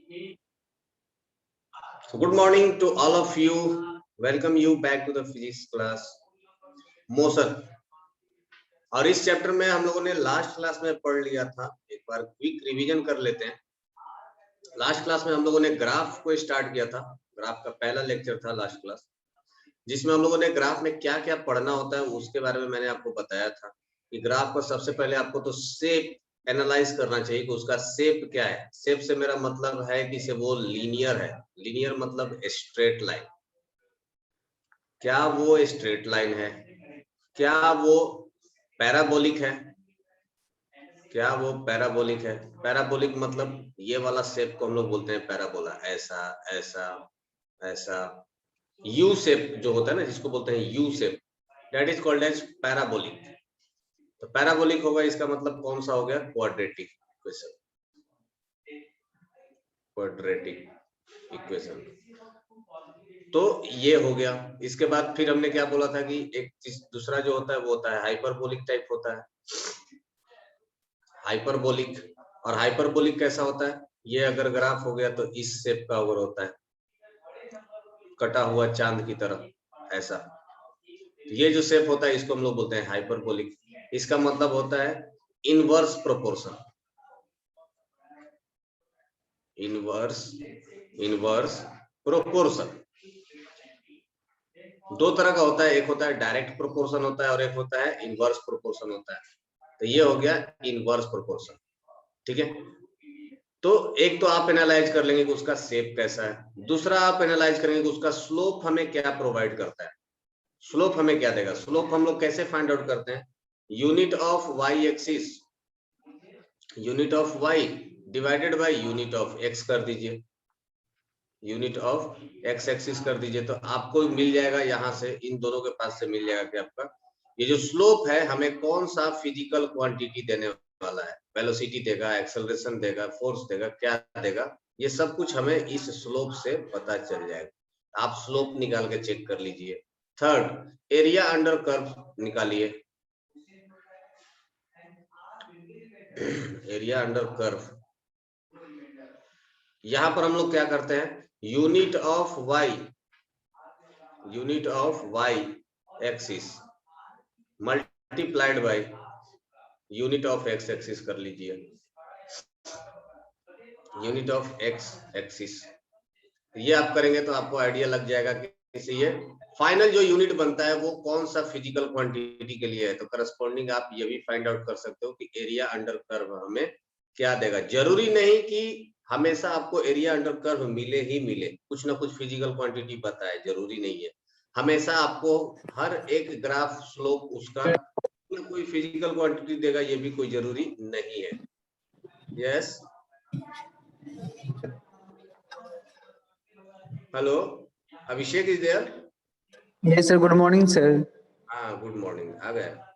So good morning to all of you. Welcome you back to the physics class motion. और इस chapter में हम लोगों ने लास्ट क्लास में पढ़ लिया था, एक बार क्विक रिवीजन कर लेते हैं। लास्ट क्लास में हम लोगों ने ग्राफ को स्टार्ट किया था। ग्राफ का पहला लेक्चर था लास्ट क्लास, जिसमें हम लोगों ने ग्राफ में क्या क्या पढ़ना होता है उसके बारे में मैंने आपको बताया था कि ग्राफ को सबसे पहले आपको तो शेप एनालाइज करना चाहिए कि उसका शेप क्या है। शेप से मेरा मतलब है कि से वो लीनियर है। लीनियर मतलब स्ट्रेट लाइन। क्या वो स्ट्रेट लाइन है? क्या वो पैराबोलिक है? क्या वो पैराबोलिक है? पैराबोलिक मतलब ये वाला शेप को हम लोग बोलते हैं पैराबोला। ऐसा ऐसा ऐसा यू शेप जो होता है ना, जिसको बोलते हैं U shape, that is called as parabolic. तो पैराबोलिक होगा, इसका मतलब कौन सा हो गया? Quadratic equation. क्वाड्रेटिक इक्वेशन तो ये हो गया। इसके बाद फिर हमने क्या बोला था कि एक चीज दूसरा जो होता है वो होता है हाइपरबोलिक टाइप होता है। हाइपरबोलिक, और हाइपरबोलिक कैसा होता है? ये अगर ग्राफ हो गया तो इस शेप का ओवर होता है, कटा हुआ चांद की तरह ऐसा। ये जो शेप होता है इसको हम लोग बोलते हैं हाइपरबोलिक। इसका मतलब होता है इनवर्स प्रोपोर्शन। इनवर्स प्रोपोर्शन दो तरह का होता है, एक होता है डायरेक्ट प्रोपोर्शन होता है और एक होता है इनवर्स प्रोपोर्शन होता है। तो ये हो गया इनवर्स प्रोपोर्शन, ठीक है। तो एक तो आप एनालाइज कर लेंगे कि उसका शेप कैसा है, दूसरा आप एनालाइज करेंगे कि उसका स्लोप हमें क्या प्रोवाइड करता है। स्लोप हमें क्या देगा? स्लोप हम लोग कैसे फाइंड आउट करते हैं? Unit of Y axis, unit of Y divided by unit of X कर दीजिए। यूनिट ऑफ एक्स एक्सिस कर दीजिए तो आपको मिल जाएगा, यहां से इन दोनों के पास से मिल जाएगा कि आपका ये जो स्लोप है हमें कौन सा फिजिकल क्वांटिटी देने वाला है। वेलोसिटी देगा, एक्सेलरेशन देगा, फोर्स देगा, क्या देगा, ये सब कुछ हमें इस स्लोप से पता चल जाएगा। आप स्लोप निकाल के चेक कर लीजिए। थर्ड, एरिया अंडर कर्व निकालिए। एरिया अंडर कर्व, यहां पर हम लोग क्या करते हैं? Unit of Y axis multiplied by unit of X axis कर लीजिए। यूनिट ऑफ एक्स एक्सिस ये आप करेंगे तो आपको आइडिया लग जाएगा कि ये फाइनल जो यूनिट बनता है वो कौन सा फिजिकल क्वांटिटी के लिए है। तो करस्पॉन्डिंग आप ये भी फाइंड आउट कर सकते हो कि एरिया अंडर कर्व हमें क्या देगा। जरूरी नहीं कि हमेशा आपको एरिया अंडर कर्व मिले ही मिले, कुछ ना कुछ फिजिकल क्वांटिटी बताए, जरूरी नहीं है। हमेशा आपको हर एक ग्राफ स्लोप उसका कोई फिजिकल क्वांटिटी देगा, ये भी कोई जरूरी नहीं है। Yes, hello, Abhishek is there? Yes sir, good morning sir. हाँ, गुड मॉर्निंग, आ गया।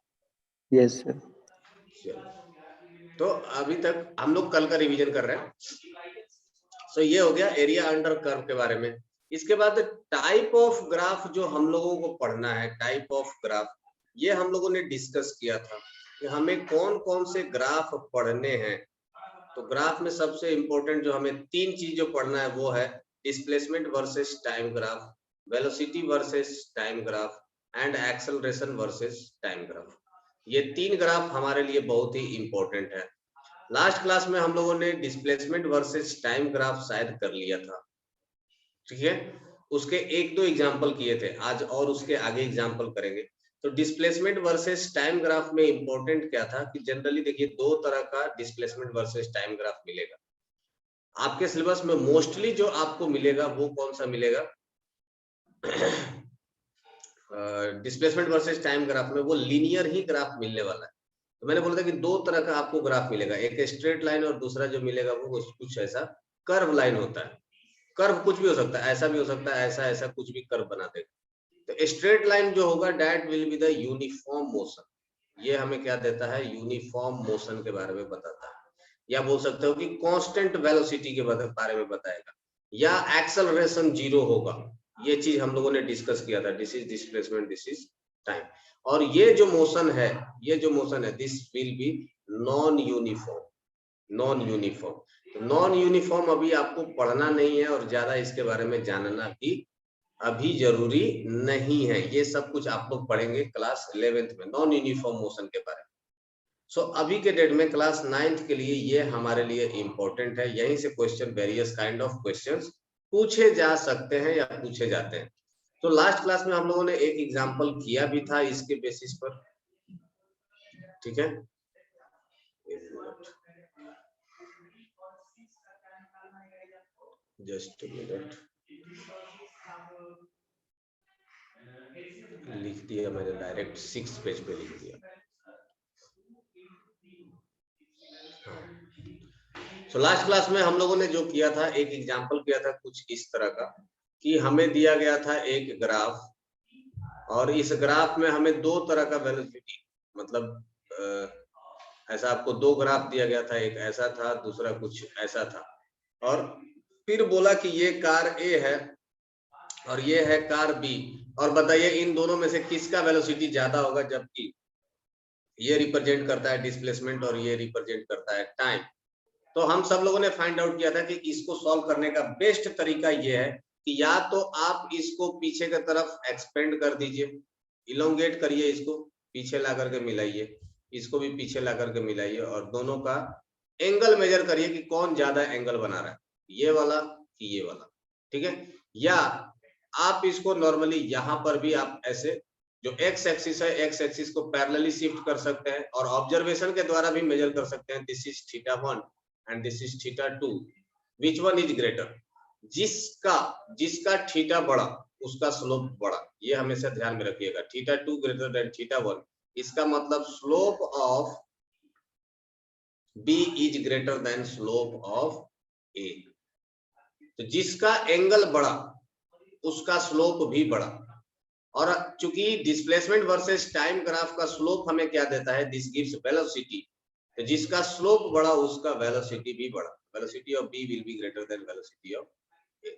Yes sir. चलो, तो अभी तक हम लोग कल का रिवीजन कर रहे हैं। सो ये हो गया एरिया अंडर कर्व के बारे में। इसके बाद टाइप ऑफ ग्राफ जो हम लोगों को पढ़ना है, टाइप ऑफ ग्राफ ये हम लोगों ने डिस्कस किया था कि हमें कौन कौन से ग्राफ पढ़ने हैं। तो ग्राफ में सबसे इंपॉर्टेंट जो हमें तीन चीज जो पढ़ना है वो है displacement versus time graph, velocity versus time graph and acceleration versus time graph. ये तीन ग्राफ हमारे लिए बहुत ही इंपॉर्टेंट है। लास्ट क्लास में हम लोगों ने डिस्प्लेसमेंट वर्सेस टाइम ग्राफ शायद कर लिया था, ठीक है। उसके एक दो एग्जांपल किए थे, आज और उसके आगे एग्जांपल करेंगे। तो डिस्प्लेसमेंट वर्सेस टाइम ग्राफ में इंपॉर्टेंट क्या था कि जनरली देखिए दो तरह का डिस्प्लेसमेंट वर्सेस टाइम ग्राफ मिलेगा आपके सिलेबस में। मोस्टली जो आपको मिलेगा वो कौन सा मिलेगा? डिस्प्लेसमेंट वर्सेस टाइम ग्राफ में वो लीनियर ही ग्राफ मिलने वाला है। तो मैंने बोला था कि दो तरह का आपको ग्राफ मिलेगा, एक स्ट्रेट लाइन और दूसरा जो मिलेगा वो कुछ ऐसा कर्व लाइन होता है। कर्व कुछ भी हो सकता है, ऐसा भी हो सकता है, ऐसा ऐसा कुछ भी कर्व बना देगा। तो स्ट्रेट लाइन जो होगा that will be the uniform motion. ये हमें क्या देता है? यूनिफॉर्म मोशन के बारे में बताता है, या बोल सकते हो कि कांस्टेंट वेलोसिटी के बारे में बताएगा, या एक्सेलरेशन जीरो होगा। ये चीज हम लोगों ने डिस्कस किया था। This is displacement, this is time. और ये जो मोशन है this will B non uniform. तो नॉन यूनिफॉर्म अभी आपको पढ़ना नहीं है और ज्यादा इसके बारे में जानना भी अभी जरूरी नहीं है। ये सब कुछ आप लोग पढ़ेंगे क्लास 11th में नॉन यूनिफॉर्म मोशन के बारे में। सो अभी के डेट में क्लास 9th के लिए ये हमारे लिए इम्पोर्टेंट है। यहीं से question various kind of questions पूछे जा सकते हैं या पूछे जाते हैं। तो लास्ट क्लास में हम लोगों ने एक एग्जांपल किया भी था इसके बेसिस पर, ठीक है। जस्ट मिनट, लिख दिया मैंने, डायरेक्ट 6 पेज पे लिख दिया। तो लास्ट क्लास में हम लोगों ने जो किया था, एक एग्जांपल किया था कुछ इस तरह का कि हमें दिया गया था एक ग्राफ, और इस ग्राफ में हमें दो तरह का वेलोसिटी, मतलब ऐसा आपको दो ग्राफ दिया गया था, एक ऐसा था, दूसरा कुछ ऐसा था, और फिर बोला कि ये कार ए है और ये है कार बी, और बताइए इन दोनों में से किसका वेलोसिटी ज्यादा होगा, जबकि ये रिप्रेजेंट करता है डिस्प्लेसमेंट और ये रिप्रेजेंट करता है टाइम। तो हम सब लोगों ने फाइंड आउट किया था कि इसको सॉल्व करने का बेस्ट तरीका ये है कि या तो आप इसको पीछे की तरफ एक्सपेंड कर दीजिए, इलोंगेट करिए, इसको पीछे ला करके मिलाइए, इसको भी पीछे ला करके मिलाइए, और दोनों का एंगल मेजर करिए कि कौन ज्यादा एंगल बना रहा है, ये वाला कि ये वाला, ठीक है। या आप इसको नॉर्मली यहाँ पर भी आप ऐसे जो एक्स एक्सिस है, एक्स एक्सिस को पैरेलली शिफ्ट कर सकते हैं और ऑब्जर्वेशन के द्वारा भी मेजर कर सकते हैं। This is θ1 and this is θ2, which one is greater, जिसका जिसका थीटा बड़ा उसका स्लोप बड़ा, ये हमेशा ध्यान में रखिएगा। θ2 ग्रेटर देन θ1, इसका मतलब slope of B is greater than slope of A। तो जिसका एंगल बड़ा उसका स्लोप भी बड़ा, और चूंकि डिस्प्लेसमेंट वर्सेस टाइम ग्राफ का स्लोप हमें क्या देता है, दिस गिव्स वेलोसिटी, तो जिसका स्लोप बड़ा उसका वेलोसिटी भी बड़ा, velocity of B will be greater than velocity of A,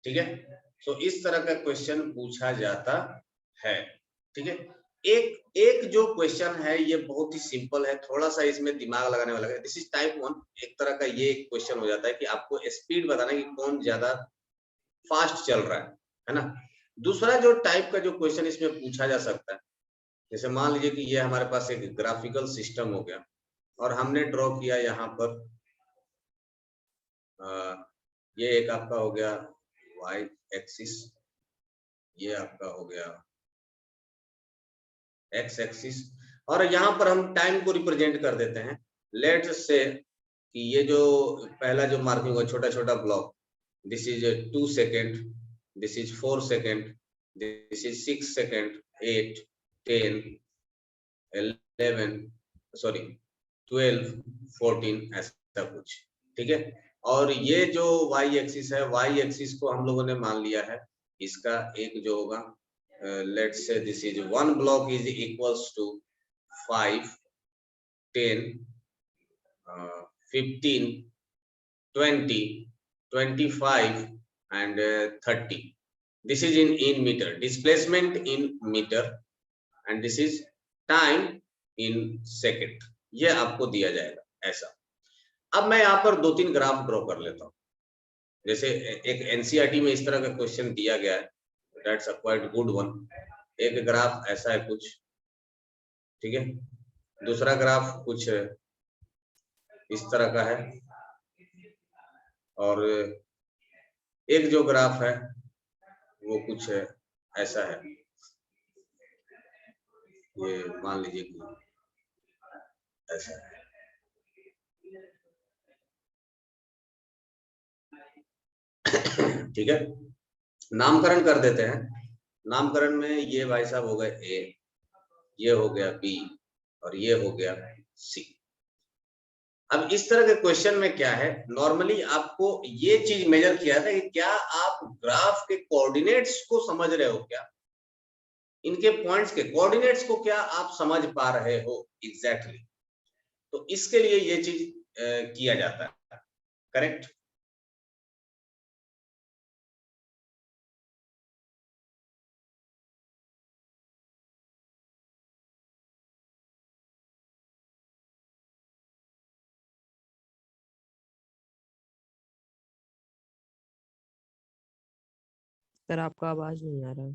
ठीक है। तो इस तरह का क्वेश्चन पूछा जाता है, ठीक है। एक एक जो क्वेश्चन है ये बहुत ही सिंपल है, थोड़ा सा इसमें दिमाग लगाने वाला है। दिस इज टाइप 1, एक तरह का ये क्वेश्चन हो जाता है कि आपको स्पीड बताना है कि कौन ज्यादा फास्ट चल रहा है ना। दूसरा जो टाइप का जो क्वेश्चन इसमें पूछा जा सकता है, जैसे मान लीजिए कि ये हमारे पास एक ग्राफिकल सिस्टम हो गया और हमने ड्रॉ किया यहाँ पर ये एक आपका हो गया y एक्सिस, ये आपका हो गया x एक्सिस, और यहाँ पर हम टाइम को रिप्रेजेंट कर देते हैं। लेट्स से कि ये जो पहला जो मार्किंग होगा छोटा छोटा block, this is 2 second, this is 4 second, this is 6 second, 8, 10, 11, sorry 12, 14, ऐसा कुछ, ठीक है। और ये जो y एक्सिस है, y एक्सिस को हम लोगों ने मान लिया है, इसका एक जो होगा, let's say this is 1 block is equals to 5, 10, 15, 20, 25 and 30. This is in meter, displacement in meter, and this is time in second, ये आपको दिया जाएगा ऐसा। अब मैं यहाँ पर 2-3 ग्राफ ड्रॉ कर लेता हूँ, जैसे एक एनसीईआरटी में इस तरह का क्वेश्चन दिया गया है, that's a quite good one. एक ग्राफ ऐसा है कुछ, ठीक है, दूसरा ग्राफ कुछ इस तरह का है, और एक जो ग्राफ है वो कुछ ऐसा है, ये मान लीजिए कि ऐसा है, ठीक है। नामकरण कर देते हैं, नामकरण में ये भाई साहब हो गए ए, ये हो गया बी, और ये हो गया सी। अब इस तरह के क्वेश्चन में क्या है, नॉर्मली आपको ये चीज मेजर किया था कि क्या आप ग्राफ के कोऑर्डिनेट्स को समझ रहे हो, क्या इनके पॉइंट्स के कोऑर्डिनेट्स को क्या आप समझ पा रहे हो एग्जैक्टली तो इसके लिए ये चीज किया जाता है, करेक्ट। सर आपका आवाज नहीं आ रहा।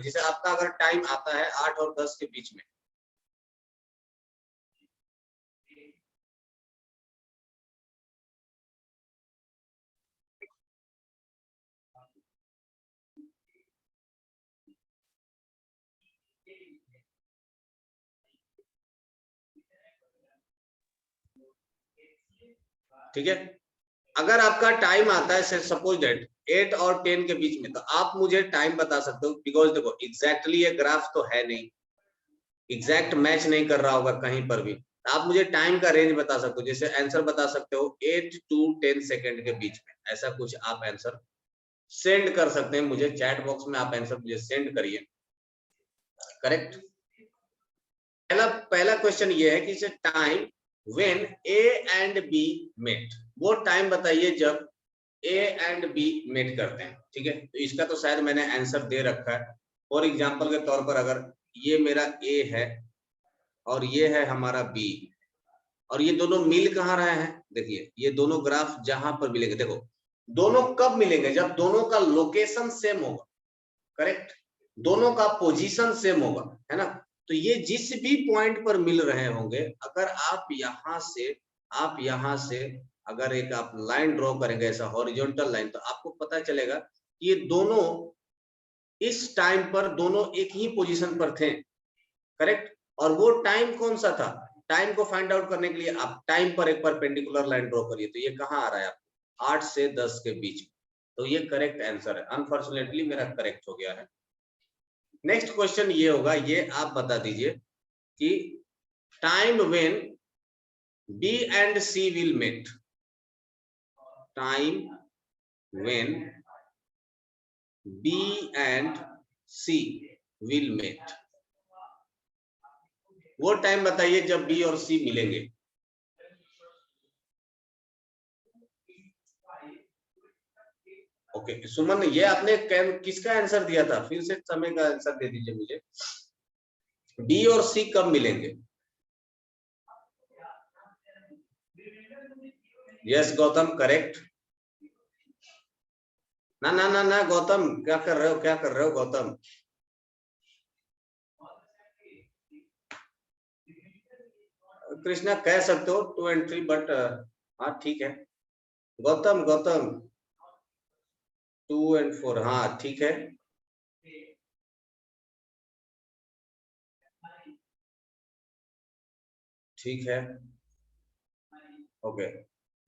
जैसे आपका अगर टाइम आता है 8 और 10 के बीच में, ठीक है, अगर आपका टाइम आता है सपोज दैट 8 और 10 के बीच में, तो आप मुझे टाइम बता सकते हो, बिकॉज देखो एग्जैक्टली ये ग्राफ तो है नहीं, एग्जैक्ट मैच नहीं कर रहा होगा कहीं पर भी, आप मुझे टाइम का रेंज बता सकते हो, जैसे आंसर बता सकते हो 8 to 10 सेकंड के बीच में, ऐसा कुछ आप आंसर सेंड कर सकते हैं मुझे, चैट बॉक्स में आप आंसर मुझे सेंड करिए। करेक्ट, पहला क्वेश्चन ये है कि time when A and B met, वो टाइम बताइए जब ए एंड बी मेट करते हैं। ठीक है, तो इसका तो शायद मैंने आंसर दे रखा है। फॉर एग्जांपल के तौर पर अगर ये मेरा ए है और ये है हमारा बी, और ये दोनों मिल कहाँ रहे हैं, देखिए ये दोनों ग्राफ जहां पर मिलेंगे, देखो दोनों कब मिलेंगे, जब दोनों का लोकेशन सेम होगा। करेक्ट, दोनों का पोजीशन सेम होगा, है ना। तो ये जिस भी पॉइंट पर मिल रहे होंगे, अगर आप यहां से अगर एक आप लाइन ड्रॉ करेंगे ऐसा हॉरिजॉन्टल लाइन, तो आपको पता चलेगा कि ये दोनों इस टाइम पर दोनों एक ही पोजीशन पर थे। करेक्ट, और वो टाइम कौन सा था, टाइम को फाइंड आउट करने के लिए आप टाइम पर एक परपेंडिकुलर लाइन ड्रॉ करिए, तो ये कहाँ आ रहा है आपको, 8 से 10 के बीच में। तो ये करेक्ट आंसर है, अनफॉर्चुनेटली मेरा करेक्ट हो गया है। नेक्स्ट क्वेश्चन ये होगा, ये आप बता दीजिए कि time when B and C will met, time when B and C will met, वो टाइम बताइए जब बी और सी मिलेंगे। ओके सुमन, ये आपने किसका आंसर दिया था, फिर से समय का आंसर दे दीजिए मुझे, बी और सी कब मिलेंगे। Yes Gautam, correct. ना ना ना ना गौतम, क्या कर रहे हो गौतम। कृष्णा कह सकते हो 2 and 3, बट हाँ ठीक है। गौतम 2 and 4, हाँ ठीक है। ठीक है, ओके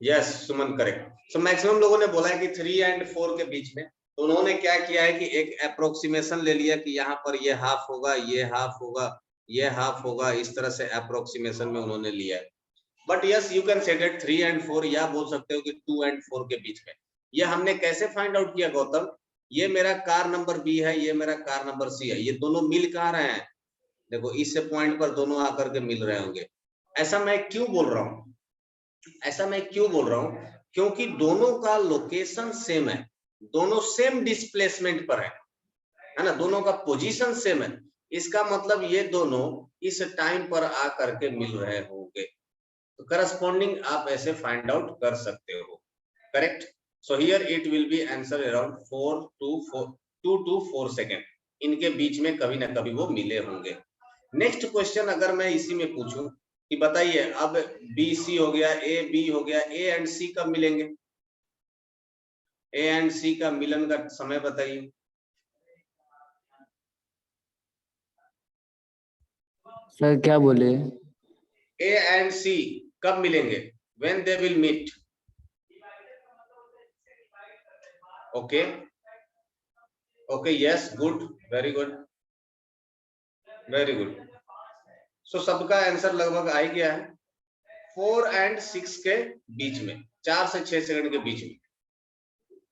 यस सुमन करेक्ट। सो मैक्सिमम लोगों ने बोला है कि 3 and 4 के बीच में, तो उन्होंने क्या किया है कि एक अप्रोक्सीमेशन ले लिया कि यहाँ पर ये हाफ होगा, ये हाफ होगा, ये हाफ होगा, इस तरह से अप्रोक्सीमेशन में उन्होंने लिया है। But yes you can say that 3 and 4, या बोल सकते हो कि 2 and 4 के बीच में। ये हमने कैसे फाइंड आउट किया गौतम, ये मेरा कार नंबर बी है, ये मेरा कार नंबर सी है, ये दोनों मिल कहाँ रहे हैं, देखो इस पॉइंट पर दोनों आकर के मिल रहे होंगे। ऐसा मैं क्यों बोल रहा हूँ, क्योंकि दोनों का लोकेशन सेम है, दोनों सेम डिस्प्लेसमेंट पर है ना, दोनों का पोजीशन सेम है, इसका मतलब ये दोनों इस टाइम पर आकर के मिल रहे होंगे। तो करस्पॉन्डिंग आप ऐसे फाइंड आउट कर सकते हो। Correct, so here it will B answer around 2 to 4 second, इनके बीच में कभी ना कभी वो मिले होंगे। नेक्स्ट क्वेश्चन अगर मैं इसी में पूछूं कि बताइए अब बी सी हो गया, ए बी हो गया, ए एंड सी कब मिलेंगे, ए एंड सी का मिलन का समय बताइए। सर क्या बोले, ए एंड सी कब मिलेंगे, when they will meet. Okay okay yes good, very good very good. So सबका आंसर लगभग आ ही गया है, 4 and 6 के बीच में, 4 से 6 सेकंड के बीच में।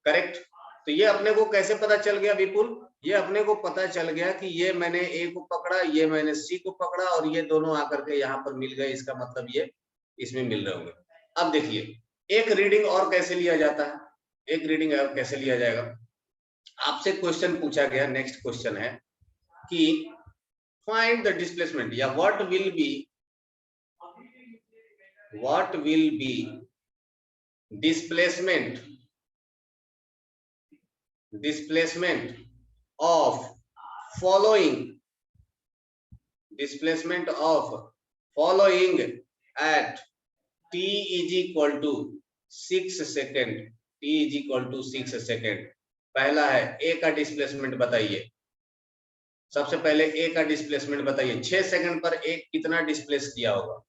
करेक्ट, तो ये अपने को कैसे पता चल गया विपुल, ये अपने को पता चल गया कि ये मैंने ए को पकड़ा, ये मैंने सी को पकड़ा, और ये दोनों आकर के यहाँ पर मिल गए, इसका मतलब ये इसमें मिल रहे होंगे। अब देखिए एक रीडिंग और कैसे लिया जाता है, एक रीडिंग और कैसे लिया जाएगा, आपसे क्वेश्चन पूछा गया, नेक्स्ट क्वेश्चन है कि find the displacement या what will be displacement of following at t is equal to 6 second, t is equal to 6 second. पहला है a का डिस्प्लेसमेंट बताइए, सबसे पहले a का डिस्प्लेसमेंट बताइए। 6 सेकंड पर a कितना डिस्प्लेस किया होगा?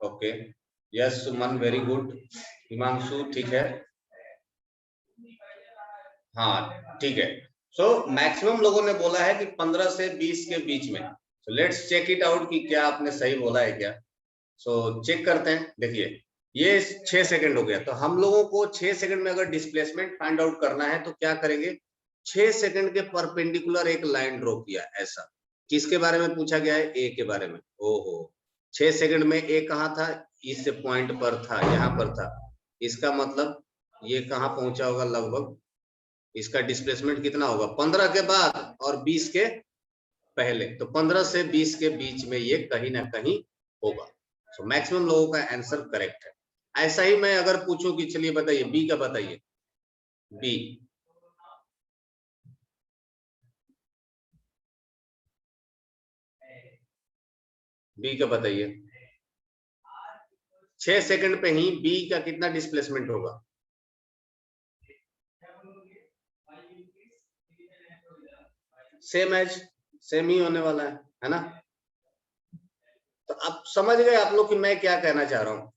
ओके, यस सुमन, वेरी गुड। हिमांशु ठीक है, हाँ ठीक है। सो मैक्सिमम लोगों ने बोला है कि 15 से 20 के बीच में। So let's check it out कि क्या आपने सही बोला है क्या। सो चेक करते हैं। देखिए ये 6 सेकंड हो गया, तो हम लोगों को 6 सेकंड में अगर डिस्प्लेसमेंट फाइंड आउट करना है तो क्या करेंगे? 6 सेकंड के परपेंडिकुलर एक लाइन ड्रॉ किया ऐसा। किसके बारे में पूछा गया है? ए के बारे में। ओहो, 6 सेकंड में ए कहाँ था? इस पॉइंट पर था, यहाँ पर था। इसका मतलब ये कहाँ पहुंचा होगा? लगभग इसका डिस्प्लेसमेंट कितना होगा? 15 के बाद और 20 के पहले, तो 15 से 20 के बीच में ये कहीं ना कहीं होगा। सो मैक्सिमम लोगों का आंसर करेक्ट है। ऐसा ही मैं अगर पूछूं कि चलिए बताइए बी का बताइए, बी का बताइए। 6 सेकंड पे ही बी का कितना डिस्प्लेसमेंट होगा? सेम ही होने वाला है ना? तो आप समझ गए आप लोग कि मैं क्या कहना चाह रहा हूं,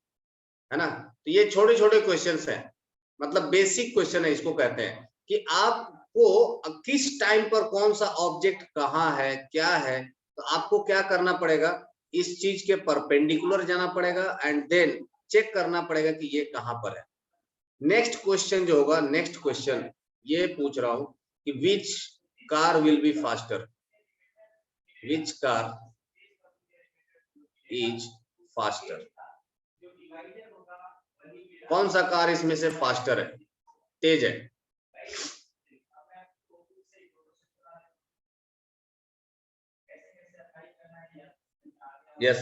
है ना? तो ये छोटे छोटे क्वेश्चंस हैं, मतलब बेसिक क्वेश्चन है इसको कहते हैं कि आपको किस टाइम पर कौन सा ऑब्जेक्ट कहाँ है, क्या है, तो आपको क्या करना पड़ेगा? इस चीज के परपेंडिकुलर जाना पड़ेगा एंड देन चेक करना पड़ेगा कि ये कहां पर है। नेक्स्ट क्वेश्चन जो होगा, नेक्स्ट क्वेश्चन ये पूछ रहा हूं कि which car will be faster, which car is faster, कौन सा कार इसमें से फास्टर है, तेज है? Yes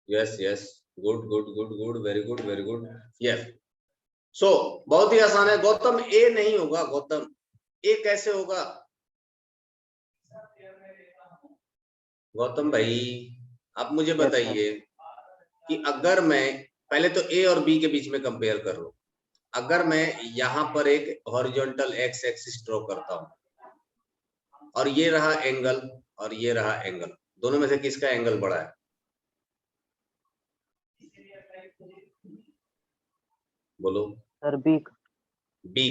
yes yes, good good good good, very good very good, yes. So बहुत ही आसान है। गौतम ए नहीं होगा, गौतम ए कैसे होगा? गौतम भाई आप मुझे बताइए कि अगर मैं पहले तो ए और बी के बीच में कंपेयर कर लूं, अगर मैं यहां पर एक हॉरिजॉन्टल एक्स एक्सिस ड्रॉ करता हूं और ये रहा एंगल और ये रहा एंगल, दोनों में से किसका एंगल बड़ा है? बोलो सर बी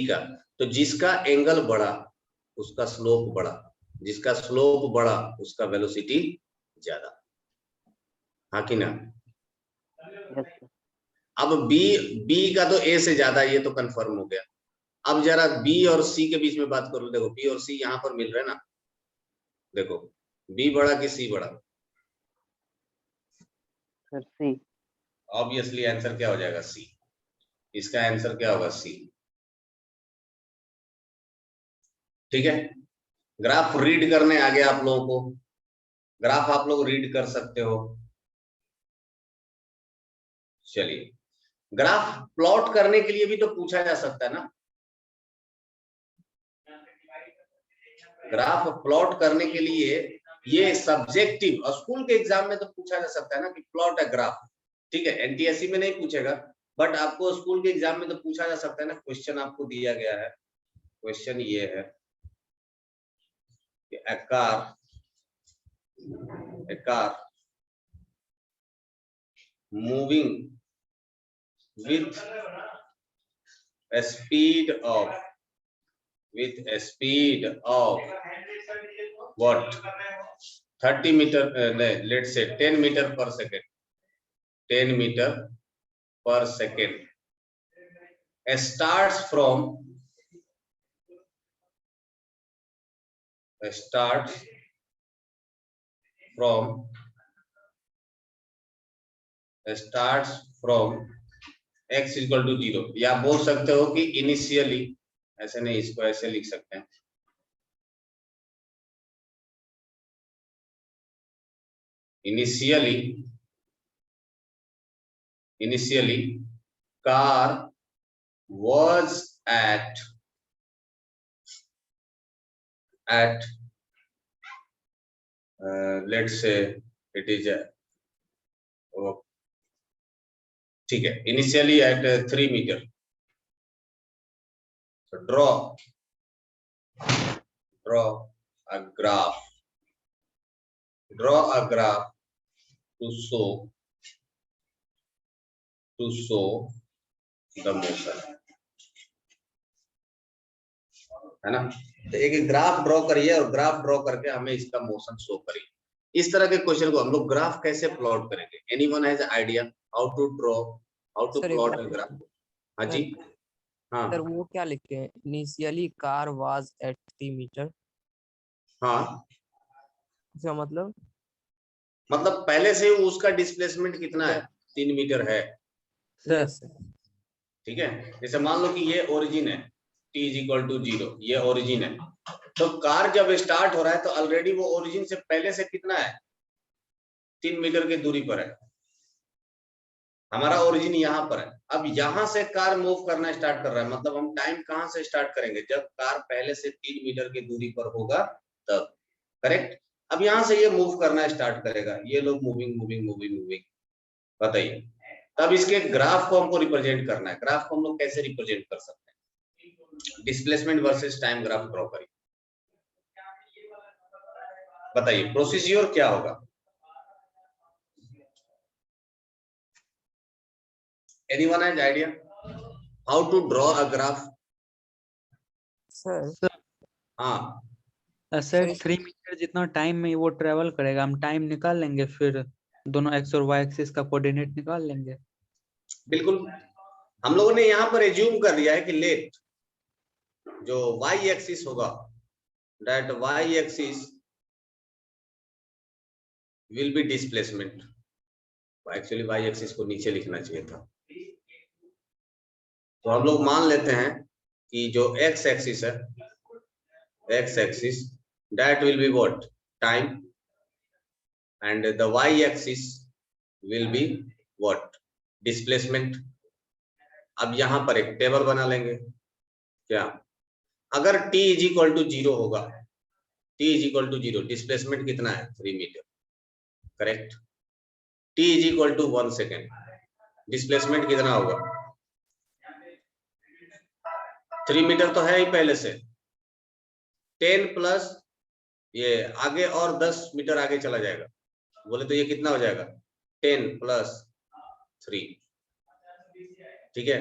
का। तो जिसका एंगल बड़ा उसका स्लोप बड़ा, जिसका स्लोप बड़ा उसका वेलोसिटी ज्यादा, हाँ कि ना? अब बी का तो ए से ज्यादा, ये तो कंफर्म हो गया। अब जरा बी और सी के बीच में बात करो। देखो बी और सी यहाँ पर मिल रहे हैं ना, देखो बी बड़ा कि सी बड़ा? सर सी। ऑब्वियसली आंसर क्या हो जाएगा? सी। इसका आंसर क्या होगा? सी। ठीक है, ग्राफ रीड करने आ गया आप लोगों को, ग्राफ आप लोग रीड कर सकते हो। चलिए, ग्राफ प्लॉट करने के लिए भी तो पूछा जा सकता है ना, ग्राफ प्लॉट करने के लिए ये सब्जेक्टिव, और स्कूल के एग्जाम में तो पूछा जा सकता है ना कि प्लॉट है ग्राफ। ठीक है, एनटीएससी में नहीं पूछेगा, बट आपको स्कूल के एग्जाम में तो पूछा जा सकता है ना। क्वेश्चन आपको दिया गया है, क्वेश्चन ये है कि a car moving with a speed of what 30 meter, let's say 10 meter per second, 10 meter per second starts from starts from x equal to 0, या बोल सकते हो कि इनिशियली, ऐसे नहीं, इसको ऐसे लिख सकते हैं, initially car was at let's say it is ठीक है, initially at 3 meter. So draw a graph to show the motion, है ना। तो एक ग्राफ ड्रॉ करिए और ग्राफ ड्रॉ करके हमें इसका मोशन शो करिए। इस तरह के क्वेश्चन को हम लोग ग्राफ कैसे प्लॉट करेंगे? Anyone has idea how to plot a graph? हाँ जी, हाँ सर वो क्या लिखे हैं, initially car was at 3 metre, हाँ, इसका मतलब पहले से उसका डिस्प्लेसमेंट कितना है? 3 मीटर है, ठीक है। जैसे मान लो कि ये ओरिजिन है, t इज इक्वल टू 0, ये ओरिजिन है, तो कार जब स्टार्ट हो रहा है तो ऑलरेडी वो ओरिजिन से पहले से कितना है? 3 मीटर की दूरी पर है, हमारा ओरिजिन यहाँ पर है। अब यहाँ से कार मूव करना स्टार्ट कर रहा है, मतलब हम टाइम कहाँ से स्टार्ट करेंगे? जब कार पहले से 3 मीटर की दूरी पर होगा तब, करेक्ट। अब यहाँ से ये मूव करना स्टार्ट करेगा, ये लोग मूविंग, बताइए। तब इसके ग्राफ को हमको रिप्रेजेंट करना है। ग्राफ को हम लोग कैसे रिप्रेजेंट कर सकते हैं? Displacement versus time graph draw करिए, बताइए प्रोसीजर क्या होगा? Anyone has idea how to draw a graph? Sir हाँ सर 3 मीटर जितना टाइम में वो ट्रेवल करेगा, हम टाइम निकाल लेंगे, फिर दोनों एक्स और वाई एक्सिस का कोऑर्डिनेट निकाल लेंगे। बिल्कुल, हम लोगों ने यहाँ पर एज्यूम कर लिया है कि लेट जो वाई एक्सिस होगा, that Y axis will be displacement. Actually Y axis को नीचे लिखना चाहिए था। तो हम लोग मान लेते हैं कि जो एक्स एक्सिस है, X axis that will be what? Time, and the Y axis will be what? Displacement. अब यहाँ पर एक टेबल बना लेंगे क्या? अगर t इज इक्वल टू 0 होगा, t is equal to 0, displacement कितना है? 3 metre, correct. t is equal to 1 second, displacement कितना होगा? 3 मीटर तो है ही पहले से, 10 प्लस ये आगे और 10 मीटर आगे चला जाएगा, बोले तो ये कितना हो जाएगा? 10 प्लस 3, ठीक है।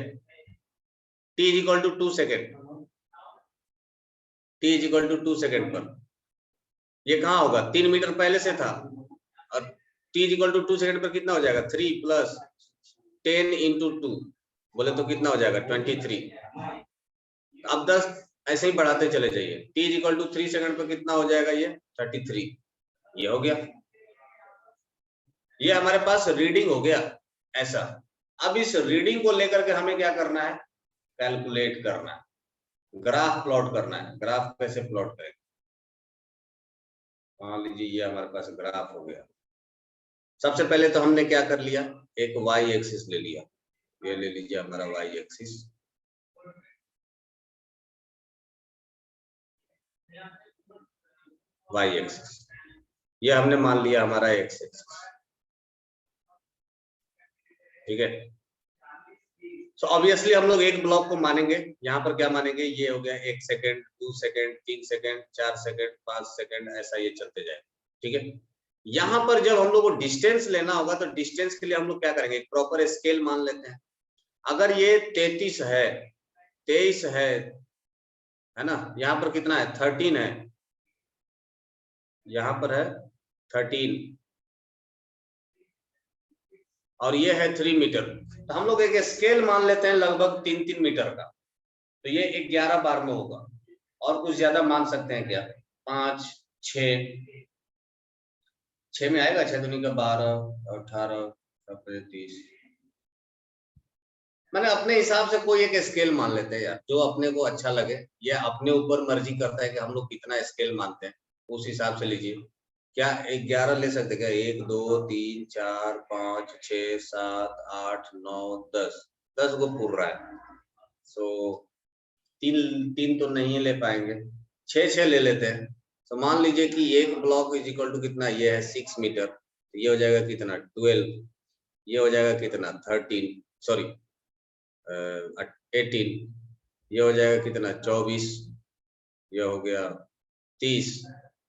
t is equal to 2 second, t is equal to 2 second पर ये कहाँ होगा? 3 मीटर पहले से था, और t is equal to 2 second पर कितना हो जाएगा? 3 प्लस 10 इंटू 2, बोले तो कितना हो जाएगा? 23। अब 10 ऐसे ही बढ़ाते चले जाइए, t is equal to 3 second पर कितना हो जाएगा? ये 33, ये हो गया। ये हमारे पास रीडिंग हो गया ऐसा। अब इस रीडिंग को लेकर के हमें क्या करना है? कैलकुलेट करना है, ग्राफ प्लॉट करना है। ग्राफ कैसे प्लॉट करेंगे? मान लीजिए ये हमारे पास ग्राफ हो गया। सबसे पहले तो हमने क्या कर लिया? एक वाई एक्सिस ले लिया, ये ले लीजिए हमारा वाई एक्सिस, वाई एक्सिस ये हमने मान लिया हमारा एक्स एक्सिस, ठीक है। सो ऑब्वियसली हम लोग एक ब्लॉक को मानेंगे। यहाँ पर क्या मानेंगे? ये हो गया 1 second, 2 second, 3 second, 4 second, 5 second, ऐसा ये चलते जाए, ठीक है। यहाँ पर जब हम लोग को डिस्टेंस लेना होगा तो डिस्टेंस के लिए हम लोग क्या करेंगे? एक प्रॉपर स्केल मान लेते हैं। अगर ये 33 है, 23 है ना, यहाँ पर कितना है? 13 है, यहाँ पर है 13, और ये है 3 मीटर, तो हम लोग एक स्केल मान लेते हैं लगभग 3-3 मीटर का, तो ये 11 बार में होगा। और कुछ ज्यादा मान सकते हैं क्या? 5 6 6 में आएगा 6 दूनी का 12 18 30। मैंने अपने हिसाब से कोई एक स्केल मान लेते हैं यार, जो अपने को अच्छा लगे। ये अपने ऊपर मर्जी करता है कि हम लोग कितना स्केल मानते हैं, उस हिसाब से लीजिए। क्या 11 ले सकते क्या? 1 2 3 4 5 6 7 8 9 10 को पूर रहा है। सो 3 तो नहीं ले पाएंगे, 6 ले लेते हैं। तो मान लीजिए कि एक ब्लॉक इज इक्वल टू कितना, ये है 6 मीटर, तो ये हो जाएगा कितना 12, ये हो जाएगा कितना 13, सॉरी 18, ये हो जाएगा कितना 24, ये हो गया 30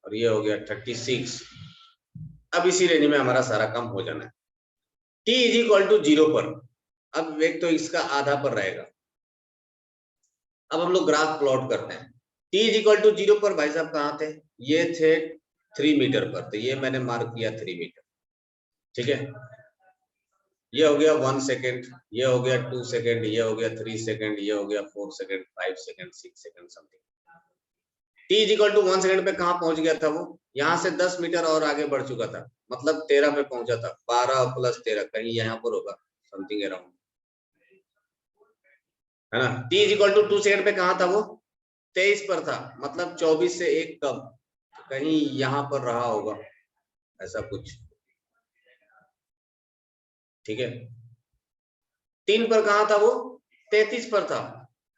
और ये हो गया 36। अब इसी रेंज में हमारा सारा काम हो जाना है। t इज इक्वल टू 0 पर, अब एक तो इसका आधा पर रहेगा। अब हम लोग ग्राफ प्लॉट करते हैं। t इज इक्वल टू 0 पर भाई साहब कहाँ थे? ये थे 3 मीटर पर, तो ये मैंने मार्क किया 3 मीटर, ठीक है। ये हो गया 1 सेकेंड, ये हो गया 2 सेकेंड, ये हो गया 3 सेकेंड, ये हो गया 4 second, 5 second, 6 second something. t is equal to 1 second पे कहाँ पहुंच गया था वो? यहाँ से 10 मीटर और आगे बढ़ चुका था, मतलब 13 पे पहुंचा था। 12 प्लस 13 कहीं यहाँ पर होगा, समथिंग अराउंड, है ना। t is equal to 2 second पे कहाँ था वो? 23 पर था, मतलब 24 से 1 कम, कहीं यहाँ पर रहा होगा, ऐसा कुछ, ठीक है। 3 पर कहाँ था वो? 33 पर था,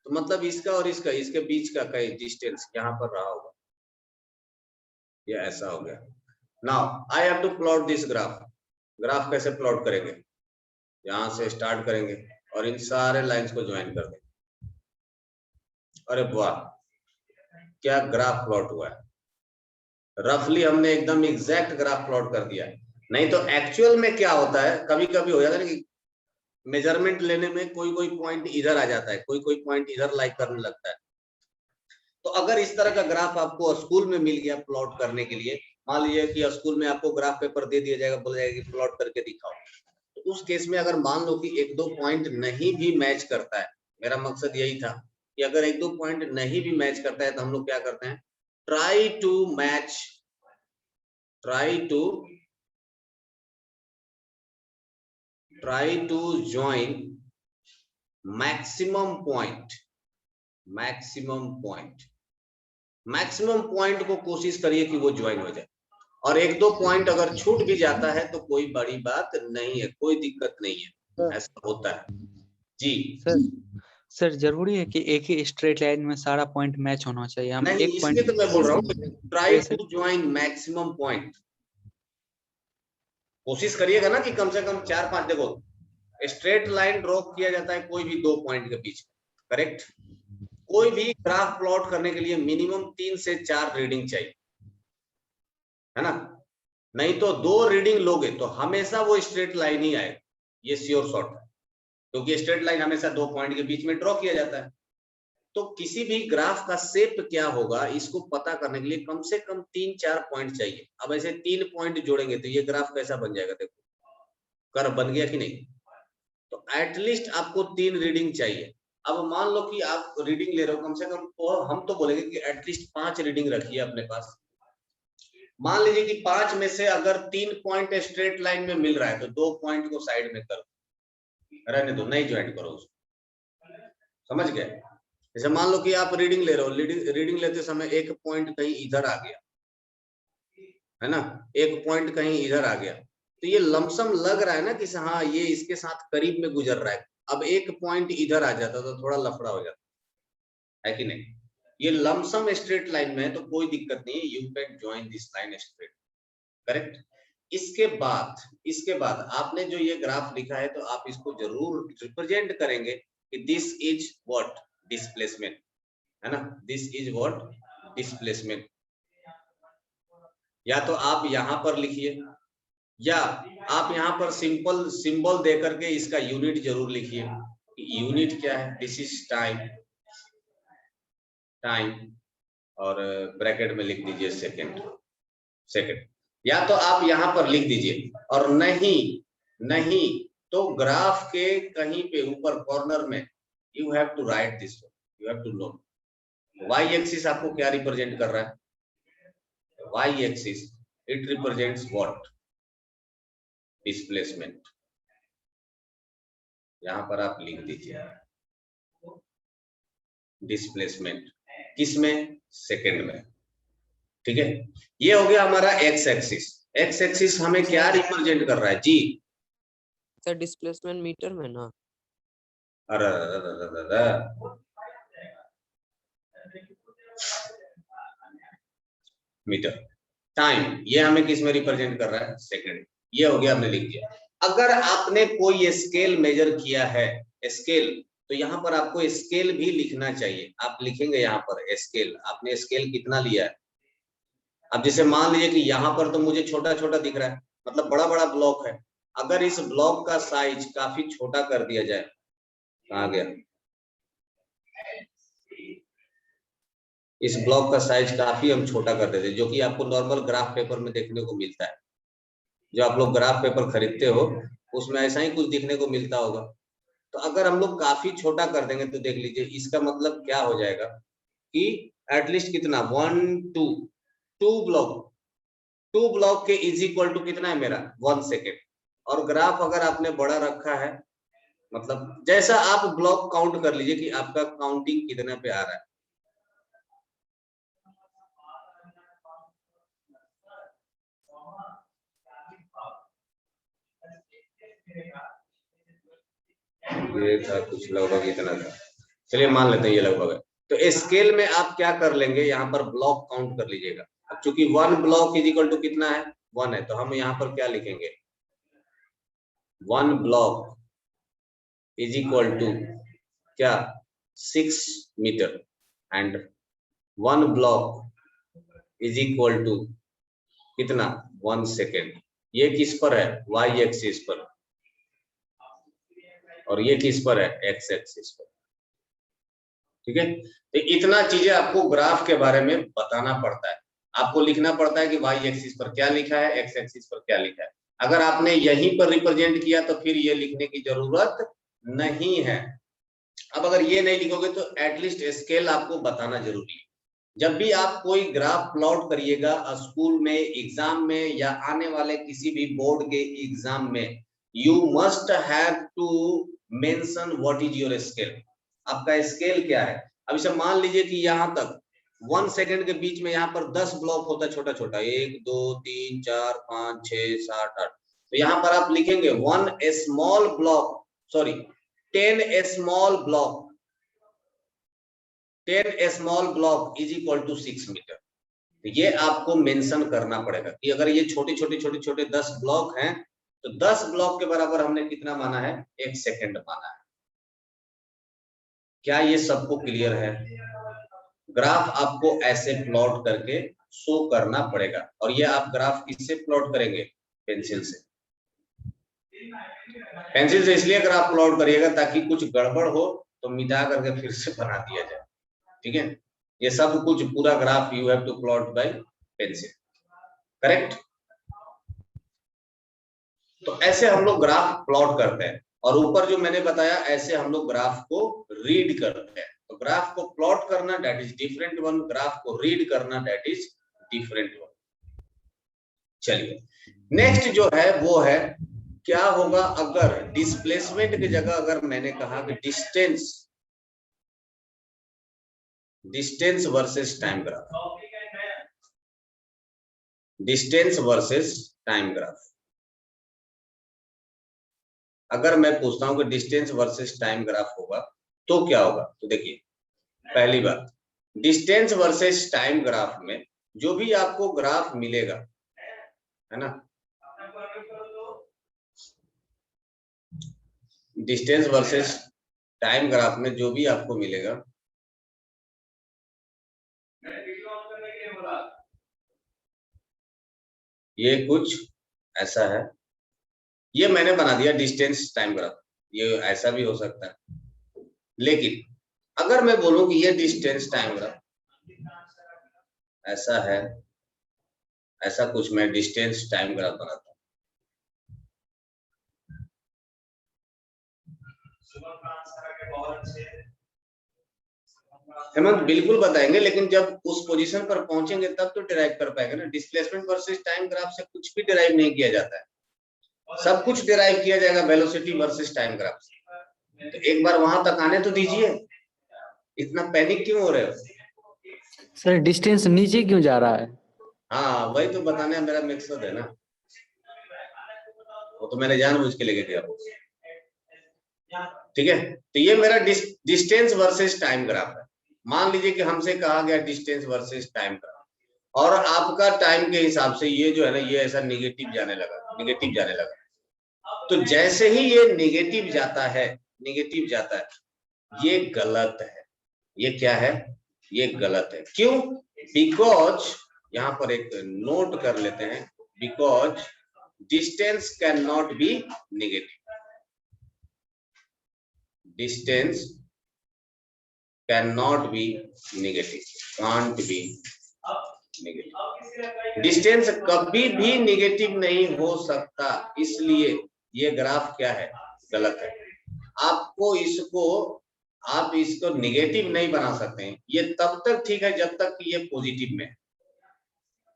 तो मतलब इसका और इसके बीच का कहीं डिस्टेंस यहाँ पर रहा होगा, ये ऐसा हो गया। Now I have to plot this graph. Graph कैसे प्लॉट करेंगे? यहाँ से स्टार्ट करेंगे और इन सारे लाइंस को ज्वाइन कर देंगे। अरे वाह, क्या ग्राफ प्लॉट हुआ है! रफली हमने एकदम एग्जैक्ट ग्राफ प्लॉट कर दिया है। नहीं तो एक्चुअल में क्या होता है, कभी कभी हो जाता है कि मेजरमेंट लेने में कोई पॉइंट इधर आ जाता है, कोई पॉइंट इधर लाइक करने लगता है। तो अगर इस तरह का ग्राफ आपको स्कूल में मिल गया प्लॉट करने के लिए, मान लीजिए कि स्कूल में आपको ग्राफ पेपर दे दिया जाएगा, बोला जाएगा कि प्लॉट करके दिखाओ, तो उस केस में अगर मान लो कि 1-2 पॉइंट नहीं भी मैच करता है, मेरा मकसद यही था कि अगर 1-2 पॉइंट नहीं भी मैच करता है तो हम लोग क्या करते हैं, try to join maximum point को कोशिश करिए कि वो ज्वाइन हो जाए। और 1-2 पॉइंट अगर छूट भी जाता है तो कोई बड़ी बात नहीं है, कोई दिक्कत नहीं है, ऐसा होता है जी। सर जरूरी है कि एक ही स्ट्रेट लाइन में सारा पॉइंट मैच होना चाहिए? हम नहीं, एक पॉइंट इसलिए तो मैं बोल रहा हूँ try to join maximum point. कोशिश करिएगा ना कि कम से कम 4-5, देखो स्ट्रेट लाइन ड्रॉ किया जाता है कोई भी 2 पॉइंट के बीच, करेक्ट। कोई भी ग्राफ प्लॉट करने के लिए मिनिमम 3 से 4 रीडिंग चाहिए, है ना। नहीं तो 2 रीडिंग लोगे तो हमेशा वो स्ट्रेट लाइन ही आएगा, ये श्योर शॉट है, क्योंकि स्ट्रेट लाइन हमेशा 2 पॉइंट के बीच में ड्रॉ किया जाता है। तो किसी भी ग्राफ का शेप क्या होगा, इसको पता करने के लिए कम से कम 3-4 पॉइंट चाहिए। अब ऐसे 3 पॉइंट जोड़ेंगे तो ये ग्राफ कैसा बन जाएगा, देखो कर्व बन गया कि नहीं। तो एटलीस्ट आपको 3 रीडिंग चाहिए। अब मान लो कि आप रीडिंग ले रहे हो कम से कम, तो हम तो बोलेंगे कि एटलीस्ट 5 रीडिंग रखिए अपने पास। मान लीजिए कि 5 में से अगर 3 पॉइंट स्ट्रेट लाइन में मिल रहा है तो 2 पॉइंट को साइड में करो, रहने दो, नहीं ज्वाइन करो उसको, समझ गए। जैसे मान लो कि आप रीडिंग ले रहे हो, रीडिंग लेते समय एक पॉइंट कहीं इधर आ गया, है ना, एक पॉइंट कहीं इधर आ गया, तो ये लमसम लग रहा है ना कि हाँ ये इसके साथ करीब में गुजर रहा है। अब एक पॉइंट इधर आ जाता तो थोड़ा लफड़ा हो जाता है कि नहीं। ये लमसम स्ट्रेट लाइन में है तो कोई दिक्कत नहीं है, you can join this line straight, correct. इसके बाद आपने जो ये ग्राफ लिखा है तो आप इसको जरूर रिप्रेजेंट करेंगे कि दिस इज व्हाट, डिस्प्लेसमेंट, है ना, दिस इज व्हाट, डिस्प्लेसमेंट। या तो आप यहां पर लिखिए या आप यहां पर सिंपल सिंबल दे करके इसका यूनिट जरूर लिखिए। यूनिट क्या है, दिस इज टाइम और ब्रैकेट में लिख दीजिए सेकंड। या तो आप यहां पर लिख दीजिए, और नहीं तो ग्राफ के कहीं पे ऊपर कॉर्नर में you have to write this, you have to know Y axis आपको क्या रिप्रेजेंट कर रहा है। y axis, it represents what? Displacement. यहां पर आप लिख दीजिए डिस्प्लेसमेंट, किसमें? सेकंड में। ठीक है, ये हो गया हमारा एक्स एक्सिस। एक्स एक्सिस हमें क्या रिप्रेजेंट कर रहा है जी? सर डिस्प्लेसमेंट मीटर में ना। अरे मीटर। टाइम ये हमें किस में रिप्रेजेंट कर रहा है? सेकंड। ये हो गया, हमने लिख दिया। अगर आपने कोई स्केल मेजर किया है, स्केल, तो यहाँ पर आपको स्केल भी लिखना चाहिए। आप लिखेंगे यहाँ पर स्केल, आपने स्केल कितना लिया है। अब जैसे मान लीजिए कि यहाँ पर तो मुझे छोटा छोटा दिख रहा है, मतलब बड़ा बड़ा ब्लॉक है। अगर इस ब्लॉक का साइज काफी छोटा कर दिया जाए, कहाँ गया? इस ब्लॉक का साइज काफी हम छोटा कर देते हैं, जो कि आपको नॉर्मल ग्राफ पेपर में देखने को मिलता है। जो आप लोग ग्राफ पेपर खरीदते हो उसमें ऐसा ही कुछ दिखने को मिलता होगा। तो अगर हम लोग काफी छोटा कर देंगे तो देख लीजिए, इसका मतलब क्या हो जाएगा कि एटलीस्ट कितना, 1 2 टू ब्लॉक के इज इक्वल टू कितना है मेरा? 1 सेकेंड। और ग्राफ अगर आपने बड़ा रखा है, मतलब जैसा आप ब्लॉक काउंट कर लीजिए कि आपका काउंटिंग कितने पे आ रहा है। ये था कुछ लगभग इतना था, चलिए मान लेते हैं ये लगभग है। तो स्केल में आप क्या कर लेंगे, यहाँ पर ब्लॉक काउंट कर लीजिएगा। अब चूंकि 1 ब्लॉक इज इक्वल टू कितना है? 1 है, तो हम यहाँ पर क्या लिखेंगे? 1 ब्लॉक इज इक्वल टू क्या? 6 metre and 1 block is equal to कितना? 1 सेकेंड। ये किस पर है? वाई एक्सिस पर, और ये किस पर है? एक्स एक्सिस पर। ठीक है, तो इतना चीजें आपको ग्राफ के बारे में बताना पड़ता है। आपको लिखना पड़ता है कि वाई एक्सिस पर क्या लिखा है, एक्स एक्सिस पर क्या लिखा है। अगर आपने यहीं पर रिप्रेजेंट किया तो फिर ये लिखने की जरूरत नहीं है। अब अगर ये नहीं लिखोगे तो एटलीस्ट स्केल आपको बताना जरूरी है। जब भी आप कोई ग्राफ प्लॉट करिएगा स्कूल में, एग्जाम में, या आने वाले किसी भी बोर्ड के एग्जाम में, you must have to mention what is your scale. आपका स्केल क्या है? अब इसे मान लीजिए कि यहाँ तक 1 सेकेंड के बीच में यहाँ पर 10 ब्लॉक होता है छोटा छोटा, 1 2 3 4 5 6 7 8। तो यहाँ पर आप लिखेंगे 1 small block, sorry 10 small block, 10 small block is equal to 6 metre. तो ये आपको मेंशन करना पड़ेगा कि अगर ये छोटे छोटे 10 ब्लॉक हैं तो 10 ब्लॉक के बराबर हमने कितना माना है? 1 सेकेंड माना है। क्या ये सबको क्लियर है? ग्राफ आपको ऐसे प्लॉट करके शो करना पड़ेगा। और ये आप ग्राफ किससे प्लॉट करेंगे? पेंसिल से। पेंसिल से इसलिए ग्राफ प्लॉट करिएगा ताकि कुछ गड़बड़ हो तो मिटा करके फिर से बना दिया जाए। ठीक है, ये सब कुछ पूरा graph you have to plot by pencil, correct? तो ऐसे हम लोग ग्राफ प्लॉट करते हैं, और ऊपर जो मैंने बताया ऐसे हम लोग ग्राफ को रीड करते हैं। तो ग्राफ को प्लॉट करना that is different one, graph को रीड करना दैट इज डिफरेंट वन। चलिए नेक्स्ट जो है वो है, क्या होगा अगर डिस्प्लेसमेंट की जगह अगर मैंने कहा कि distance versus time graph, distance versus time graph. अगर मैं पूछता हूं कि डिस्टेंस वर्सेस टाइम ग्राफ होगा तो क्या होगा? तो देखिए, पहली बात, डिस्टेंस वर्सेस टाइम ग्राफ में जो भी आपको ग्राफ मिलेगा, है ना, डिस्टेंस वर्सेस टाइम ग्राफ में जो भी आपको मिलेगा, ये कुछ ऐसा है। ये मैंने बना दिया डिस्टेंस टाइम ग्राफ, ये ऐसा भी हो सकता है। लेकिन अगर मैं बोलूं कि ये डिस्टेंस टाइम ग्राफ ऐसा है, ऐसा कुछ मैं डिस्टेंस टाइम ग्राफ बनाता हूं। हेमंत बिल्कुल बताएंगे, लेकिन जब उस पोजीशन पर पहुंचेंगे तब तो डिराइव कर पाएंगे ना। डिस्प्लेसमेंट वर्सेस टाइम ग्राफ से कुछ भी डिराइव नहीं किया जाता है, सब कुछ डिराइव किया जाएगा वेलोसिटी वर्सेस टाइम ग्राफ से। तो एक बार वहां तक आने तो दीजिए, इतना पैनिक क्यों हो रहे हो? सर डिस्टेंस नीचे क्यों जा रहा है? हाँ वही तो बताने मेरा मकसद है ना, वो तो मैंने जानबूझ के लेके गया। ठीक है, तो ये मेरा डिस्टेंस वर्सेस टाइम ग्राफ है। मान लीजिए कि हमसे कहा गया डिस्टेंस वर्सेस टाइम ग्राफ, और आपका टाइम के हिसाब से ये जो है ना, ये ऐसा निगेटिव जाने लगा। तो जैसे ही ये निगेटिव जाता है, ये गलत है। ये क्या है? ये गलत है। क्यों? बिकॉज यहाँ पर एक नोट कर लेते हैं, because distance can not be negative. Distance can not be negative, can't be negative. Distance कभी भी नेगेटिव नहीं हो सकता, इसलिए ये ग्राफ क्या है? गलत है। आप इसको नेगेटिव नहीं बना सकते हैं। ये तब तक ठीक है जब तक कि ये पॉजिटिव में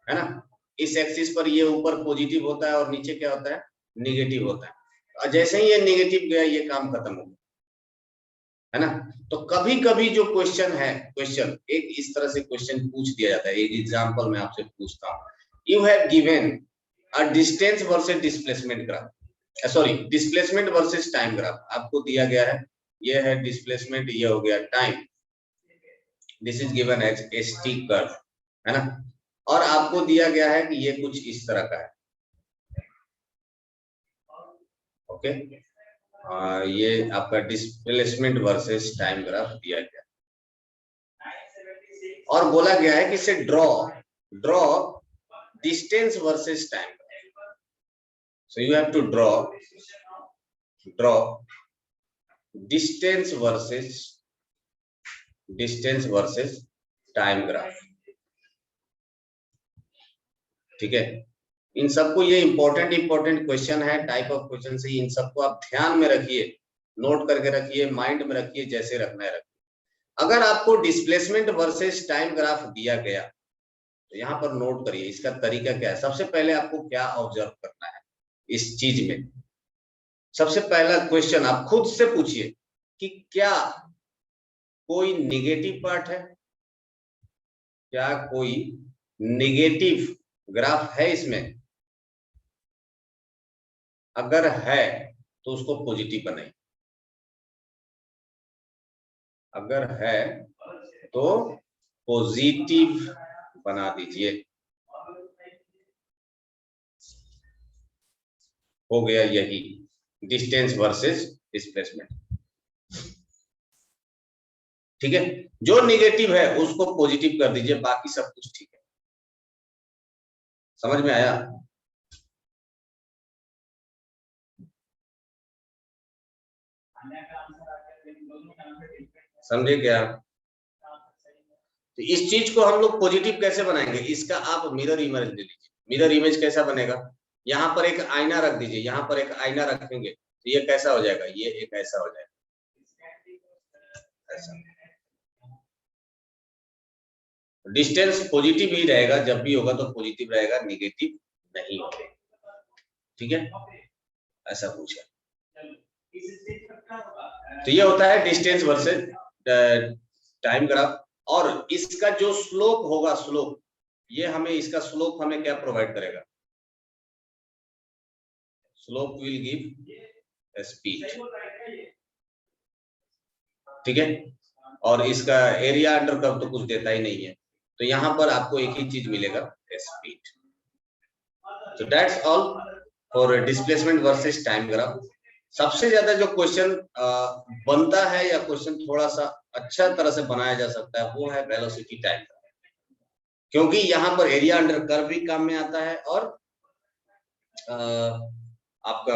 है ना। इस एक्सिस पर ये ऊपर पॉजिटिव होता है और नीचे क्या होता है? नेगेटिव होता है। और जैसे ही ये नेगेटिव गया, ये काम खत्म हो गया, है ना। तो कभी कभी जो क्वेश्चन एक इस तरह से क्वेश्चन पूछ दिया जाता है। एक एग्जांपल मैं आपसे पूछता हूँ, you have given a distance versus displacement graph, sorry displacement versus time graph. आपको दिया गया है, ये है डिस्प्लेसमेंट, ये हो गया time, this is given as a stick curve, है ना। और आपको दिया गया है कि ये कुछ इस तरह का है, ओके। ये आपका डिस्प्लेसमेंट वर्सेस टाइम ग्राफ दिया गया और बोला गया है कि इसे draw distance versus time. So you have to draw distance versus time graph. ठीक है, इन सबको, ये इंपॉर्टेंट क्वेश्चन है, टाइप ऑफ क्वेश्चन से इन सबको आप ध्यान में रखिए, नोट करके रखिए, माइंड में रखिए, जैसे रखना है रखिए। अगर आपको डिस्प्लेसमेंट वर्सेस टाइम ग्राफ दिया गया तो यहाँ पर नोट करिए इसका तरीका क्या है। सबसे पहले आपको क्या ऑब्जर्व करना है इस चीज में। सबसे पहला क्वेश्चन आप खुद से पूछिए कि क्या कोई नेगेटिव पार्ट है, क्या कोई नेगेटिव ग्राफ है इसमें? अगर है तो उसको पॉजिटिव बनाइए, अगर है तो पॉजिटिव बना दीजिए। हो गया यही डिस्टेंस वर्सेस डिस्प्लेसमेंट। ठीक है, जो नेगेटिव है उसको पॉजिटिव कर दीजिए, बाकी सब कुछ ठीक है। समझ में आया? समझे क्या? तो इस चीज को हम लोग पॉजिटिव कैसे बनाएंगे? इसका आप मिरर इमेज ले लीजिए। मिरर इमेज कैसा बनेगा? यहाँ पर एक आईना रख दीजिए, यहाँ पर एक आईना रखेंगे तो ये कैसा हो जाएगा? ये एक ऐसा हो जाएगा, ऐसा। डिस्टेंस पॉजिटिव ही रहेगा, जब भी होगा तो पॉजिटिव रहेगा, नेगेटिव नहीं होगा। ठीक है, ऐसा पूछा। तो ये होता है डिस्टेंस वर्सेस टाइम ग्राफ। और इसका जो स्लोप होगा, ये हमें, इसका स्लोप हमें क्या प्रोवाइड करेगा? Slope will give speed. ठीक है, और इसका एरिया अंडर कर्व तो कुछ देता ही नहीं है, तो यहाँ पर आपको एक ही चीज मिलेगा, स्पीड। तो that's all for displacement versus time graph. सबसे ज्यादा जो क्वेश्चन बनता है या क्वेश्चन थोड़ा सा अच्छा तरह से बनाया जा सकता है वो है वेलोसिटी टाइम ग्राफ, क्योंकि यहाँ पर एरिया अंडर कर्व भी काम में आता है और आपका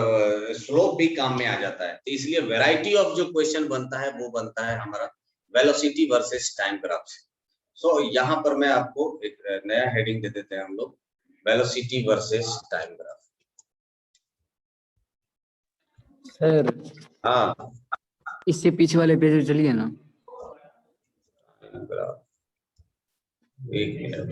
स्लोप भी काम में आ जाता है। तो इसलिए वैरायटी ऑफ जो क्वेश्चन बनता है वो बनता है हमारा वेलोसिटी वर्सेस टाइम ग्राफ से। सो यहाँ पर मैं आपको एक नया हेडिंग दे देते हैं हम लोग, velocity versus time graph. Sir हाँ, इससे पीछे वाले पेज पे चलिए ना। ग्राफ, एक मिनट।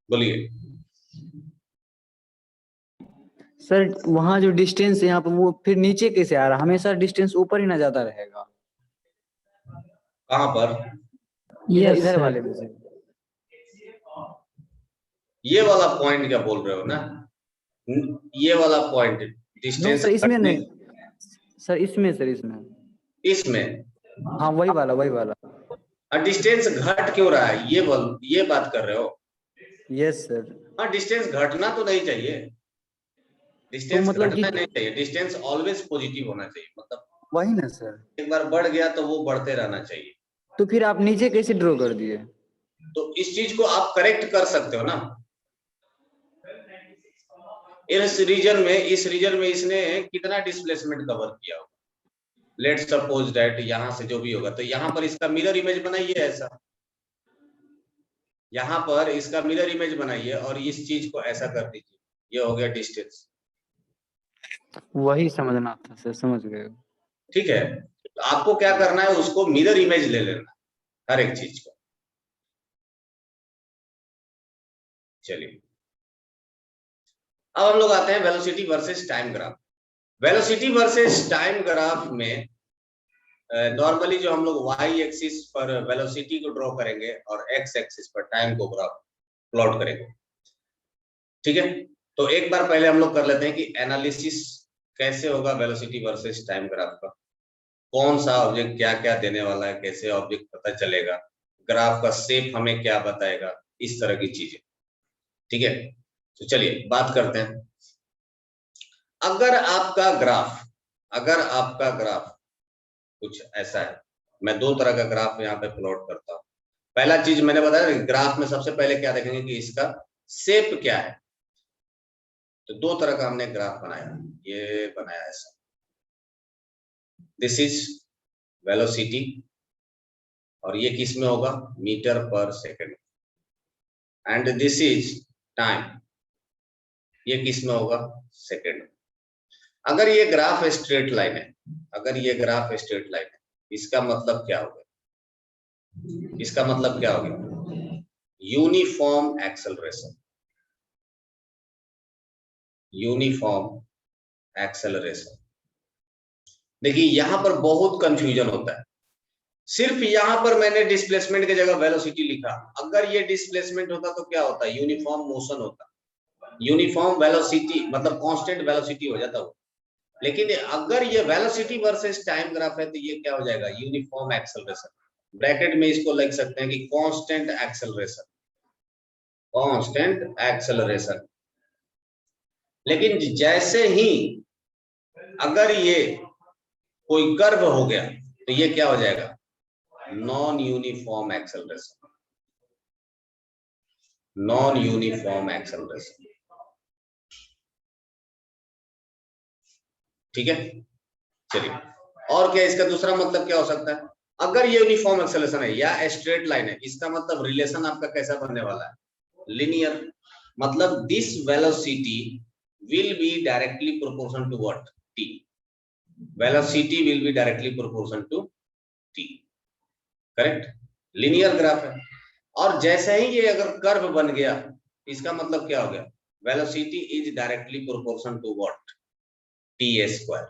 बोलिए। सर वहाँ जो डिस्टेंस यहाँ पे वो फिर नीचे कैसे आ रहा है? हमेशा डिस्टेंस ऊपर ही ना जाता रहेगा। कहाँ पर? इधर इधर वाले में से। ये वाला पॉइंट क्या बोल रहे हो ना? ये वाला पॉइंट नो डिस्टेंस सर इसमें नहीं सर, इसमें हाँ वही वाला। डिस्टेंस घट क्यों रहा है, ये बात कर रहे हो? Yes sir. हाँ, डिस्टेंस घटना तो नहीं चाहिए, डिस्टेंस मतलब घटना कि नहीं चाहिए, डिस्टेंस ऑलवेज पॉजिटिव होना चाहिए। मतलब वही ना सर, एक बार बढ़ गया तो वो बढ़ते रहना चाहिए। तो फिर आप नीचे कैसे ड्रॉ कर दिए? तो इस चीज को आप करेक्ट कर सकते हो ना। इस रीजन में इसने कितना डिस्प्लेसमेंट कवर किया होगा? लेट्स सपोज दैट यहां से जो भी होगा, तो यहां पर इसका मिरर इमेज बनाइए, ऐसा यहां पर इसका मिरर इमेज बनाइए और इस चीज को ऐसा कर दीजिए, ये हो गया डिस्टेंस। वही समझना था सर, समझ गए। ठीक है, तो आपको क्या करना है, उसको मिरर इमेज ले लेना हर एक चीज को। चलिए अब हम लोग आते हैं velocity versus time graph. Velocity versus time graph में नॉर्मली जो हम लोग वाई एक्सिस पर वेलोसिटी को ड्रॉ करेंगे और एक्स एक्सिस पर टाइम को ग्राफ प्लॉट करेंगे। ठीक है, तो एक बार पहले हम लोग कर लेते हैं कि एनालिसिस कैसे होगा वेलोसिटी वर्सेस टाइम ग्राफ का, कौन सा ऑब्जेक्ट क्या क्या देने वाला है, कैसे ऑब्जेक्ट पता चलेगा, ग्राफ का शेप हमें क्या बताएगा, इस तरह की चीजें। ठीक है, तो चलिए बात करते हैं। अगर आपका ग्राफ कुछ ऐसा है, मैं दो तरह का ग्राफ यहाँ पे प्लॉट करता हूँ। पहला चीज मैंने बताया, ग्राफ में सबसे पहले क्या देखेंगे कि इसका शेप क्या है। तो दो तरह का हमने ग्राफ बनाया, ये बनाया ऐसा, दिस इज वेलोसिटी और ये किस में होगा, मीटर पर second, and this is time, ये किस में होगा, सेकेंड। अगर ये ग्राफ स्ट्रेट लाइन है, इसका मतलब क्या होगा, यूनिफॉर्म एक्सेलरेशन। देखिए यहां पर बहुत कंफ्यूजन होता है, सिर्फ यहां पर मैंने डिस्प्लेसमेंट की जगह वेलोसिटी लिखा। अगर ये डिस्प्लेसमेंट होता तो क्या होता, यूनिफॉर्म मोशन होता, यूनिफॉर्म वेलोसिटी मतलब कांस्टेंट वेलोसिटी हो जाता वो। लेकिन अगर ये वेलोसिटी वर्सेस टाइम ग्राफ है तो ये क्या हो जाएगा, यूनिफॉर्म एक्सेलरेशन। ब्रैकेट में इसको लिख सकते हैं कि कांस्टेंट एक्सेलरेशन। लेकिन जैसे ही अगर ये कोई कर्व हो गया तो ये क्या हो जाएगा, नॉन यूनिफॉर्म एक्सेलरेशन। ठीक है, चलिए और क्या इसका दूसरा मतलब क्या हो सकता है, अगर ये यूनिफॉर्म एक्सेलरेशन है या स्ट्रेट लाइन है, इसका मतलब रिलेशन आपका कैसा बनने वाला है, लिनियर। मतलब this velocity will be directly proportional to what, T. Velocity will be directly proportional to T, correct, linear graph है। और जैसे ही ये अगर कर्व बन गया, इसका मतलब क्या हो गया, velocity is directly proportional to what, T square,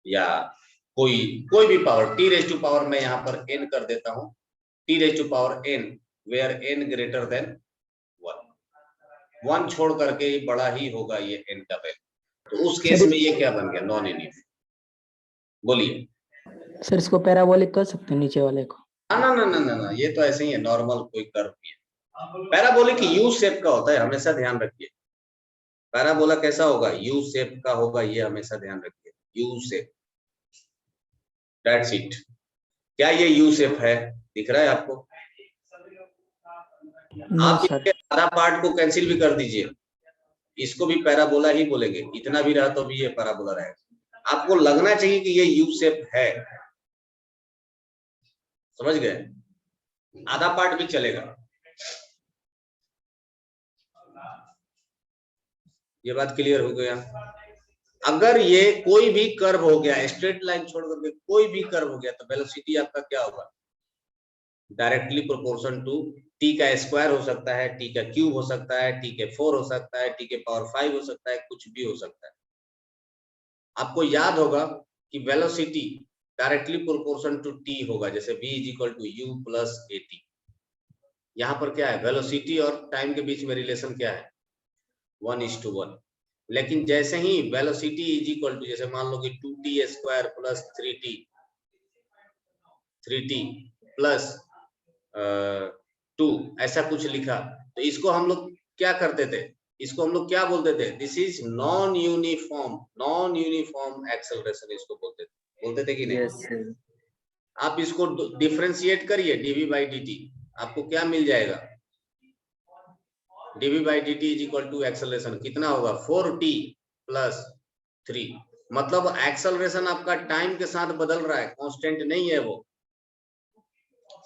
या कोई भी power, T raise to power मैं यहाँ पर n कर देता हूँ, T raise to power n where n greater than 1 छोड़ करके ये बड़ा ही होगा ये n का वैल्यू। तो उस केस में ये क्या बन गया, नॉन यूनिफॉर्म। बोलिए सर, इसको पैराबोलिक कर सकते हैं नीचे वाले को? ना, ये तो ऐसे ही है, नॉर्मल कोई कर्व भी है। पैराबोलिक यू शेप का होता है, हमेशा ध्यान रखिए। पैराबोला कैसा होगा, यू शेप का होगा, ये हमेशा ध्यान रखिए, यू शेप, दैट्स इट। क्या ये यू शेप है, दिख रहा है आपको? आप सर, आधा पार्ट को कैंसिल भी कर दीजिए, इसको भी पैराबोला ही बोलेंगे, इतना भी रहा तो भी ये पैराबोला रहेगा। आपको लगना चाहिए कि ये यू शेप है, समझ गए? आधा पार्ट भी चलेगा। ये बात क्लियर हो गया? अगर ये कोई भी कर्व हो गया, स्ट्रेट लाइन छोड़ करके कोई भी कर्व हो गया, तो वेलोसिटी आपका क्या होगा? डायरेक्टली प्रोपोर्शन टू टी का स्क्वायर हो सकता है, टी का क्यूब हो सकता है, टी के 4 हो सकता है, टी के पावर 5 हो सकता है, कुछ भी हो सकता है। आपको याद होगा कि velocity directly proportion to T होगा, जैसे v is equal to U plus A T. यहाँ पर क्या है, वेलोसिटी और टाइम के बीच में रिलेशन क्या है? 1:1। लेकिन जैसे ही वेलोसिटी इज इक्वल टू, जैसे मान लो कि 2t square plus 3t plus 2 ऐसा कुछ लिखा, तो इसको हम लोग क्या करते थे? इसको हम लोग क्या बोलते थे? This is non uniform acceleration इसको बोलते थे कि नहीं? Yes sir. आप इसको डिफरेंशिएट करिए, dv बाई dt, आपको क्या मिल जाएगा? dv by dt is equal to acceleration कितना होगा? 4t plus 3। मतलब एक्सेलरेशन आपका टाइम के साथ बदल रहा है, कांस्टेंट नहीं है वो,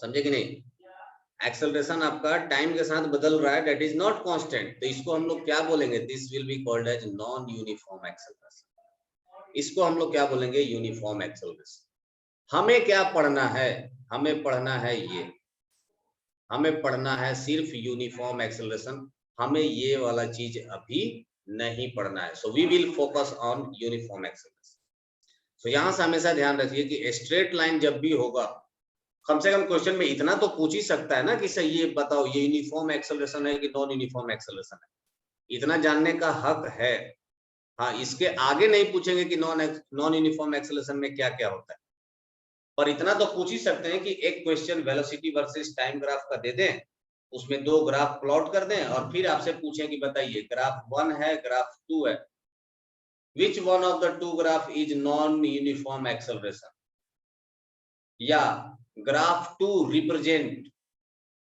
समझे कि नहीं? एक्सेलरेशन आपका टाइम के साथ बदल रहा है, दैट इज नॉट कांस्टेंट। तो इसको हम लोग क्या बोलेंगे? This will be called as non uniform acceleration. इसको हम लोग क्या बोलेंगे? Uniform acceleration. हमें क्या पढ़ना है? हमें पढ़ना है ये, हमें पढ़ना है सिर्फ यूनिफॉर्म एक्सेलरेशन। हमें ये वाला चीज अभी नहीं पढ़ना है। So we will focus on uniform acceleration. So यहां से हमेशा ध्यान रखिए कि स्ट्रेट लाइन जब भी होगा, कम से कम क्वेश्चन में इतना तो पूछ ही सकता है ना कि सही ये बताओ ये यूनिफॉर्म एक्सेलरेशन है कि नॉन यूनिफॉर्म एक्सेलरेशन है, इतना जानने का हक है। हाँ, इसके आगे नहीं पूछेंगे कि नॉन यूनिफॉर्म एक्सेलरेशन में क्या क्या होता है, पर इतना तो पूछ ही सकते हैं कि एक question velocity versus time graph का दे दें, उसमें 2 ग्राफ प्लॉट कर दें और फिर आपसे पूछें कि बताइए ग्राफ 1 है, ग्राफ 2 है, which one of the 2 graph is non uniform acceleration, या graph 2 represent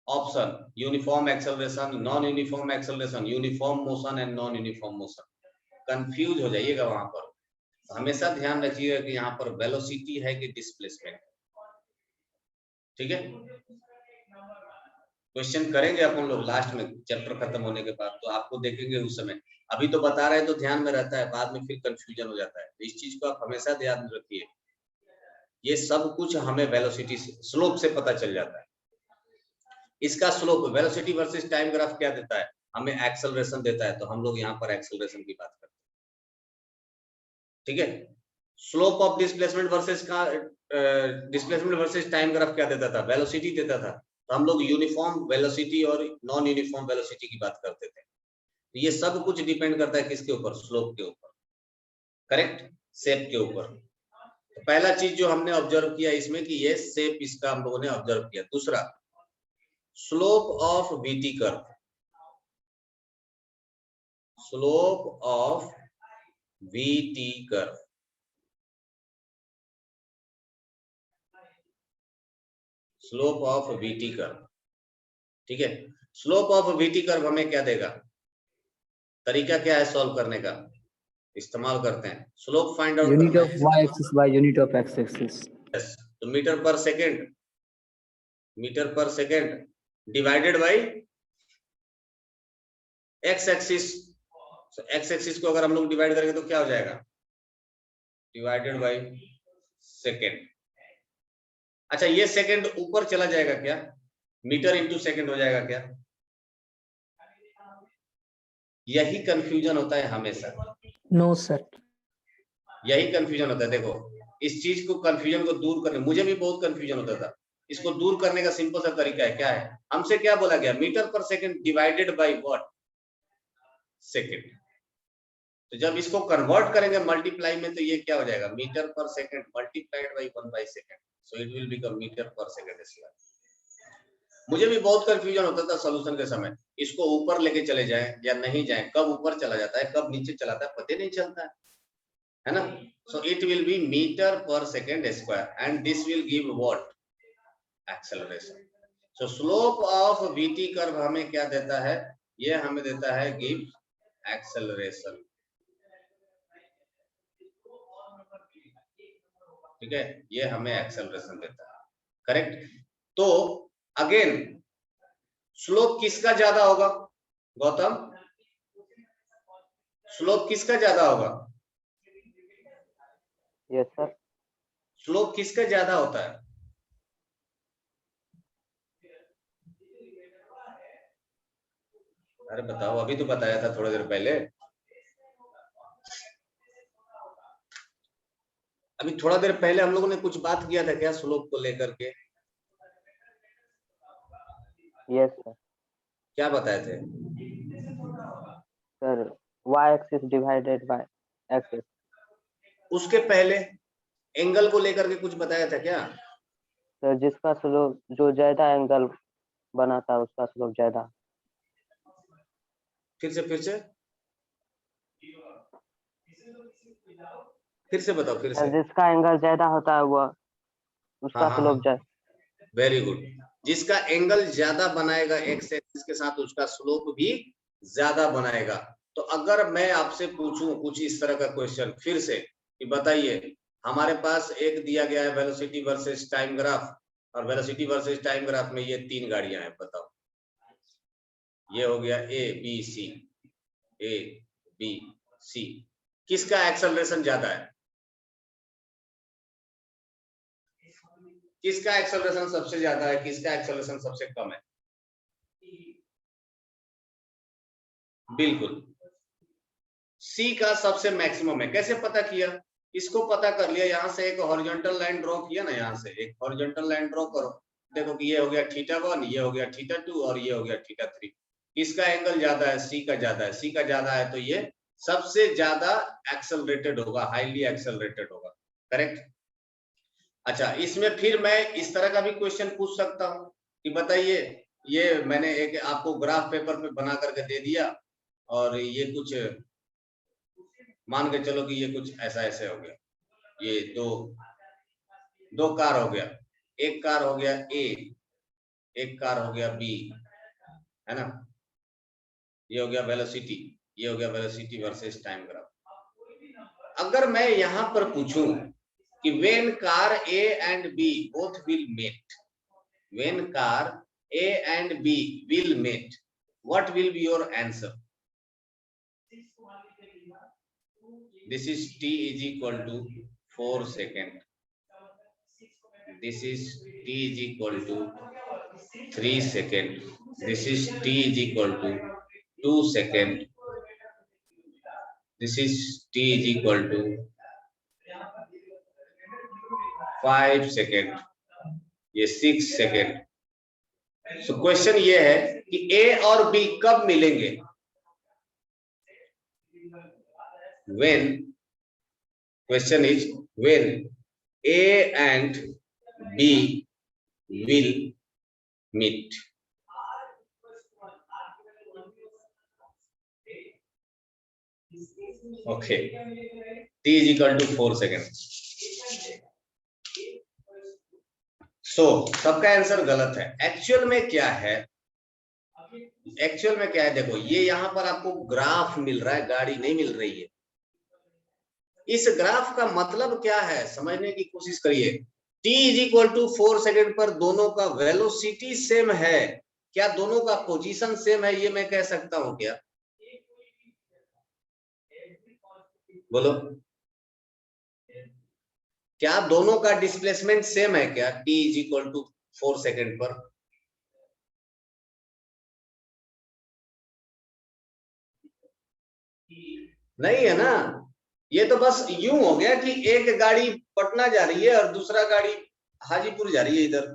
option uniform acceleration, non uniform acceleration, uniform motion and non uniform motion. Confuse हो जाइएगा वहां पर। हमेशा ध्यान रखिएगा कि यहाँ पर वेलोसिटी है कि डिस्प्लेसमेंट, ठीक है? क्वेश्चन करेंगे अपन लोग लास्ट में चैप्टर खत्म होने के बाद, तो आपको देखेंगे उस समय। अभी तो बता रहे हैं तो ध्यान में रहता है, बाद में फिर कंफ्यूजन हो जाता है। तो इस चीज को आप हमेशा ध्यान रखिए, ये सब कुछ हमें वेलोसिटी स्लोप से पता चल जाता है। इसका slope velocity versus time graph क्या देता है? हमें एक्सेलरेशन देता है, तो हम लोग यहाँ पर एक्सेलरेशन की बात करते हैं, ठीक है? स्लोप ऑफ डिस्प्लेसमेंट वर्सेस का डिस्प्लेसमेंट वर्सेस टाइम ग्राफ क्या देता था? वेलोसिटी देता था, तो हम लोग यूनिफॉर्म वेलोसिटी और नॉन यूनिफॉर्म वेलोसिटी की बात करते थे। तो ये सब कुछ डिपेंड करता है किसके ऊपर? स्लोप के ऊपर, करेक्ट? शेप के ऊपर। तो पहला चीज जो हमने ऑब्जर्व किया इसमें कि ये शेप इसका हम लोगों ने ऑब्जर्व किया। दूसरा, slope of VT curve, slope of VT curve, slope of VT curve, ठीक है? स्लोप ऑफ वीटी कर्व हमें क्या देगा? तरीका क्या है सॉल्व करने का? इस्तेमाल करते हैं, स्लोप फाइंड आउट यूनिट करना ऑफ है। Y axis by unit of X axis. Yes, तो मीटर पर second divided by X axis. X axis को अगर हम लोग डिवाइड करेंगे तो क्या हो जाएगा? Divided by second. अच्छा, ये सेकेंड ऊपर चला जाएगा क्या? मीटर इंटू सेकेंड हो जाएगा क्या? यही कंफ्यूजन होता है हमेशा। No sir. यही कंफ्यूजन होता है। देखो, इस चीज को कंफ्यूजन को दूर करने, मुझे भी बहुत कंफ्यूजन होता था, इसको दूर करने का सिंपल सा तरीका है। क्या है? हमसे क्या बोला गया? मीटर पर second divided by what? Second. तो जब इसको कन्वर्ट करेंगे मल्टीप्लाई में, तो ये क्या हो जाएगा? मीटर पर सेकेंड मल्टीप्लाइड बाय 1/सेकेंड, so it will become metre पर सेकेंड स्क्वायर। मुझे भी बहुत कंफ्यूजन होता था सॉल्यूशन के समय, इसको ऊपर लेके चले जाएं या नहीं जाएं, कब ऊपर चला जाता है कब नीचे चलाता है पता नहीं चलता है ना? So it will be metre पर second square and this will give what? Acceleration. So slope of VT curve हमें क्या देता है? ये हमें देता है गिव एक्सेलरेशन, ठीक है, ये हमें एक्सेलरेशन देता है, करेक्ट। तो अगेन स्लोप किसका ज्यादा होगा गौतम? स्लोप किसका ज्यादा होगा? Yes sir. स्लोप किसका ज्यादा होता है? अरे बताओ, अभी तो बताया था थोड़ी देर पहले। अभी थोड़ा देर पहले हम लोगों ने कुछ बात किया था क्या स्लोप को लेकर के? Yes sir. क्या बताए थे? Sir y axis divided by x. उसके पहले एंगल को लेकर के कुछ बताया था क्या? सर जिसका स्लोप जो ज्यादा एंगल बनाता है उसका स्लोप ज्यादा। फिर से बताओ, फिर सर से। जिसका एंगल ज्यादा होता है वो उसका हाँ, स्लोप ज्यादा। Very good. जिसका एंगल ज्यादा बनाएगा एक्स एक्सिस के साथ उसका स्लोप भी ज्यादा बनाएगा। तो अगर मैं आपसे पूछूं कुछ इस तरह का क्वेश्चन फिर से कि बताइए, हमारे पास एक दिया गया है वेलोसिटी वर्सेस टाइम ग्राफ, और वेलोसिटी वर्सेस टाइम ग्राफ में ये 3 गाड़ियां हैं, बताओ। ये हो गया ए बी सी, किसका एक्सेलरेशन ज्यादा है? किसका एक्सेलरेशन सबसे ज्यादा है, किसका एक्सेलरेशन सबसे कम है? बिल्कुल सी का सबसे मैक्सिमम है। कैसे पता किया? इसको पता कर लिया, यहां से एक हॉरिजॉन्टल लाइन ड्रॉ किया ना, यहां से एक हॉरिजॉन्टल लाइन ड्रॉ करो, देखो कि ये हो गया θ1, ये हो गया θ2 और ये हो गया θ3। किसका एंगल ज्यादा है? सी का ज्यादा है। सी का ज्यादा है तो ये सबसे ज्यादा एक्सेलरेटेड होगा, हाईली एक्सेलरेटेड होगा, करेक्ट। अच्छा, इसमें फिर मैं इस तरह का भी क्वेश्चन पूछ सकता हूँ कि बताइए, ये मैंने एक आपको ग्राफ पेपर पे बना करके दे दिया और ये कुछ मान के चलो कि ये कुछ ऐसा ऐसे हो गया, ये दो कार हो गया, एक कार हो गया ए, एक कार हो गया बी, है ना। ये हो गया वेलोसिटी, ये हो गया वेलोसिटी वर्सेस टाइम ग्राफ। अगर मैं यहां पर पूछूं कि when car A and B both will meet, when car A and B will meet, what will be your answer? This is t is equal to 4 second. This is t is equal to 3 second. This is t is equal to 2 second. This is t is equal to 5 second, ये 6 second. So question ये है कि ए और B कब मिलेंगे? When, question is when A and B will meet. Okay, t is equal to 4 seconds. सबका answer गलत है। एक्चुअल में क्या है? एक्चुअल में क्या है, देखो ये यहाँ पर आपको ग्राफ मिल रहा है, गाड़ी नहीं मिल रही है। इस ग्राफ का मतलब क्या है समझने की कोशिश करिए। t is equal to 4 second पर दोनों का वेलोसिटी सेम है, क्या दोनों का पोजीशन सेम है? ये मैं कह सकता हूं क्या? बोलो, क्या दोनों का डिस्प्लेसमेंट सेम है क्या t is equal to 4 second पर? नहीं है ना। ये तो बस यूं हो गया कि एक गाड़ी पटना जा रही है और दूसरा गाड़ी हाजीपुर जा रही है इधर,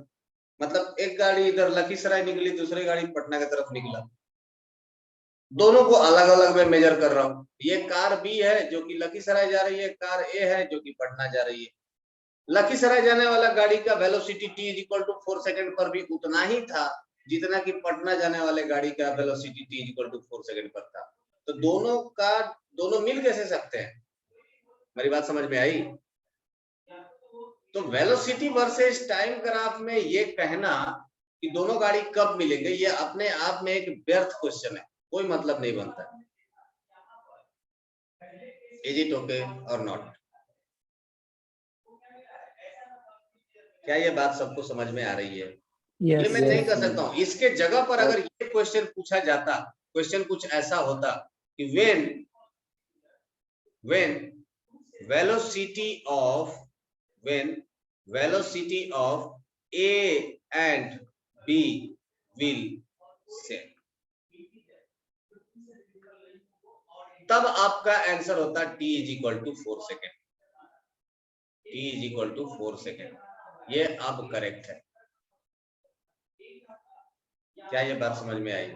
मतलब एक गाड़ी इधर लखीसराय निकली, दूसरी गाड़ी पटना की तरफ निकला। दोनों को अलग अलग में मेजर कर रहा हूं। ये कार बी है जो कि लखीसराय जा रही है, कार ए है जो कि पटना जा रही है। लखीसराय जाने वाला गाड़ी का velocity t is equal to 4 second पर भी उतना ही था जितना कि पटना जाने वाले गाड़ी का velocity t is equal to 4 second पर था। तो दोनों मिल कैसे सकते हैं? मेरी बात समझ में आई? तो वेलोसिटी वर्सेस टाइम ग्राफ में ये कहना कि दोनों गाड़ी कब मिलेंगे, ये अपने आप में एक व्यर्थ क्वेश्चन है, कोई मतलब नहीं बनता। इज इट ओके और नॉट? क्या ये बात सबको समझ में आ रही है? ये यस मैं नहीं कर सकता हूँ। इसके जगह पर अगर ये क्वेश्चन पूछा जाता, क्वेश्चन कुछ ऐसा होता कि when velocity of A and B will same, तब आपका आंसर होता t is equal to 4 second. t is equal to 4 second. ये अब करेक्ट है। क्या ये बात समझ में आई?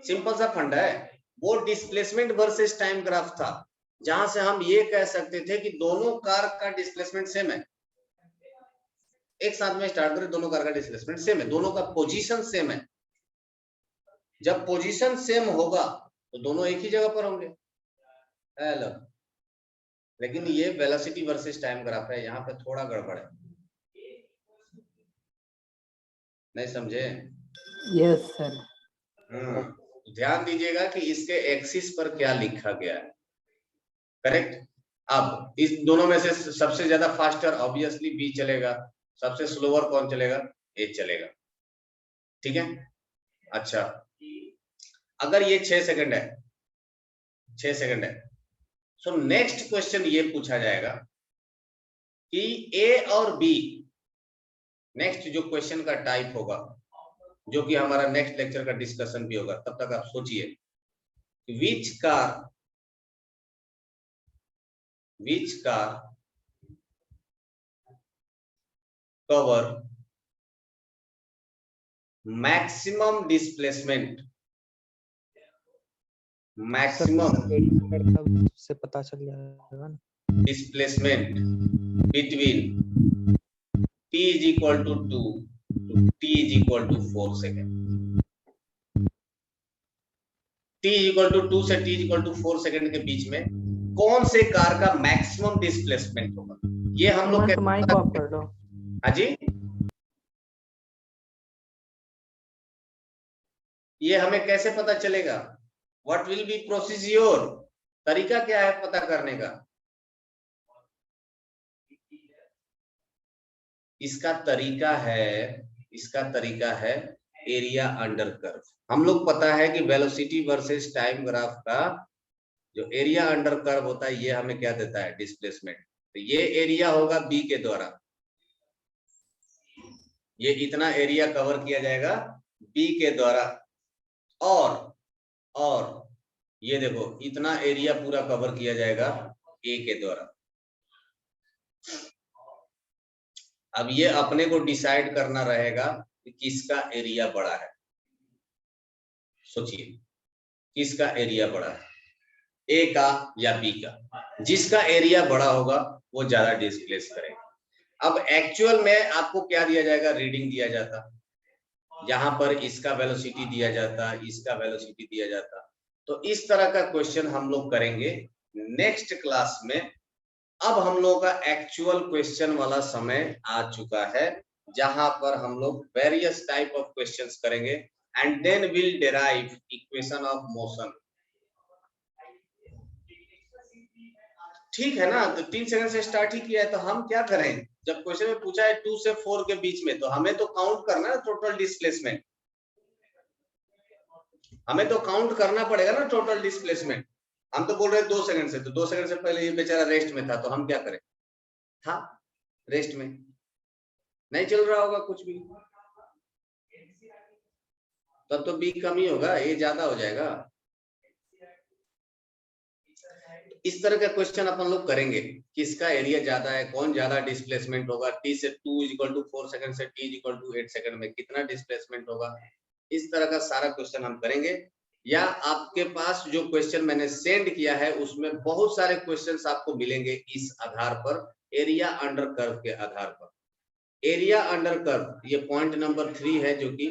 सिंपल सा फंडा है। वो डिस्प्लेसमेंट वर्सेस टाइम ग्राफ था, जहां से हम ये कह सकते थे कि दोनों कार का डिस्प्लेसमेंट सेम है। एक साथ में स्टार्ट करें, दोनों कार का डिस्प्लेसमेंट सेम है, दोनों का पोजीशन सेम है। जब पोजीशन सेम होगा तो दोनों एक ही जगह पर होंगे। हेलो, लेकिन ये वेलोसिटी वर्सेस टाइम ग्राफ है, यहाँ पे थोड़ा गड़बड़ है। नहीं समझे? Yes sir. ध्यान दीजिएगा कि इसके एक्सिस पर क्या लिखा गया है। करेक्ट। अब इस दोनों में से सबसे ज्यादा फास्टर ऑब्वियसली बी चलेगा, सबसे स्लोअर कौन चलेगा? ए चलेगा। ठीक है। अच्छा, अगर ये 6 सेकंड है, 6 सेकंड है, सो नेक्स्ट क्वेश्चन ये पूछा जाएगा कि ए और बी, नेक्स्ट जो क्वेश्चन का टाइप होगा, जो कि हमारा नेक्स्ट लेक्चर का डिस्कशन भी होगा, तब तक आप सोचिए which car cover maximum displacement, से पता चल जाएगा ना। Displacement between t is equal to 2 to t is equal to 4 second. t is equal to 2 से t is equal to 4 second के बीच में कौन से कार का मैक्सिमम डिस्प्लेसमेंट होगा, ये हम लोग माइक ऑफ कर दो। हाँ जी, ये हमें कैसे पता चलेगा? What will be procedure? तरीका क्या है पता करने का? इसका तरीका है एरिया अंडर कर्व। हम लोग पता है कि वेलोसिटी वर्सेस टाइम ग्राफ का जो एरिया अंडर कर्व होता है, ये हमें क्या देता है? डिस्प्लेसमेंट। तो ये एरिया होगा बी के द्वारा, ये इतना एरिया कवर किया जाएगा बी के द्वारा, और ये देखो इतना एरिया पूरा कवर किया जाएगा ए के द्वारा। अब ये अपने को डिसाइड करना रहेगा कि किसका एरिया बड़ा है। सोचिए किसका एरिया बड़ा है, ए का या बी का? जिसका एरिया बड़ा होगा वो ज्यादा डिस्प्लेस करेगा। अब एक्चुअल में आपको क्या दिया जाएगा? रीडिंग दिया जाता, यहाँ पर इसका वेलोसिटी दिया जाता, इसका वेलोसिटी दिया जाता। तो इस तरह का क्वेश्चन हम लोग करेंगे नेक्स्ट क्लास में। अब हम लोग का एक्चुअल क्वेश्चन वाला समय आ चुका है, जहां पर हम लोग वेरियस टाइप ऑफ क्वेश्चंस करेंगे and then will derive equation of motion. ठीक है ना? तो 3 सेकंड से स्टार्ट ही किया है, तो हम क्या करें? जब क्वेश्चन में पूछा है 2 से 4 के बीच में, तो हमें तो काउंट करना है टोटल डिस्प्लेसमेंट। हमें तो काउंट करना पड़ेगा ना टोटल डिस्प्लेसमेंट। हम तो बोल रहे हैं 2 सेकंड से, तो 2 सेकंड से पहले ये बेचारा रेस्ट में था, तो हम क्या करें? था रेस्ट में, नहीं चल रहा होगा कुछ भी, तब तो बी कम ही होगा, ए ज्यादा हो जाएगा। इस तरह का क्वेश्चन अपन लोग करेंगे, किसका एरिया ज्यादा है, कौन ज्यादा डिस्प्लेसमेंट होगा, t से 2 = 4 सेकंड से t = 8 सेकंड में कितना डिस्प्लेसमेंट होगा। इस तरह का सारा क्वेश्चन हम करेंगे। या आपके पास जो क्वेश्चन मैंने सेंड किया है उसमें बहुत सारे क्वेश्चंस आपको मिलेंगे इस आधार पर, एरिया अंडर कर्व के आधार पर। एरिया अंडर कर्व ये पॉइंट नंबर 3 है, जो कि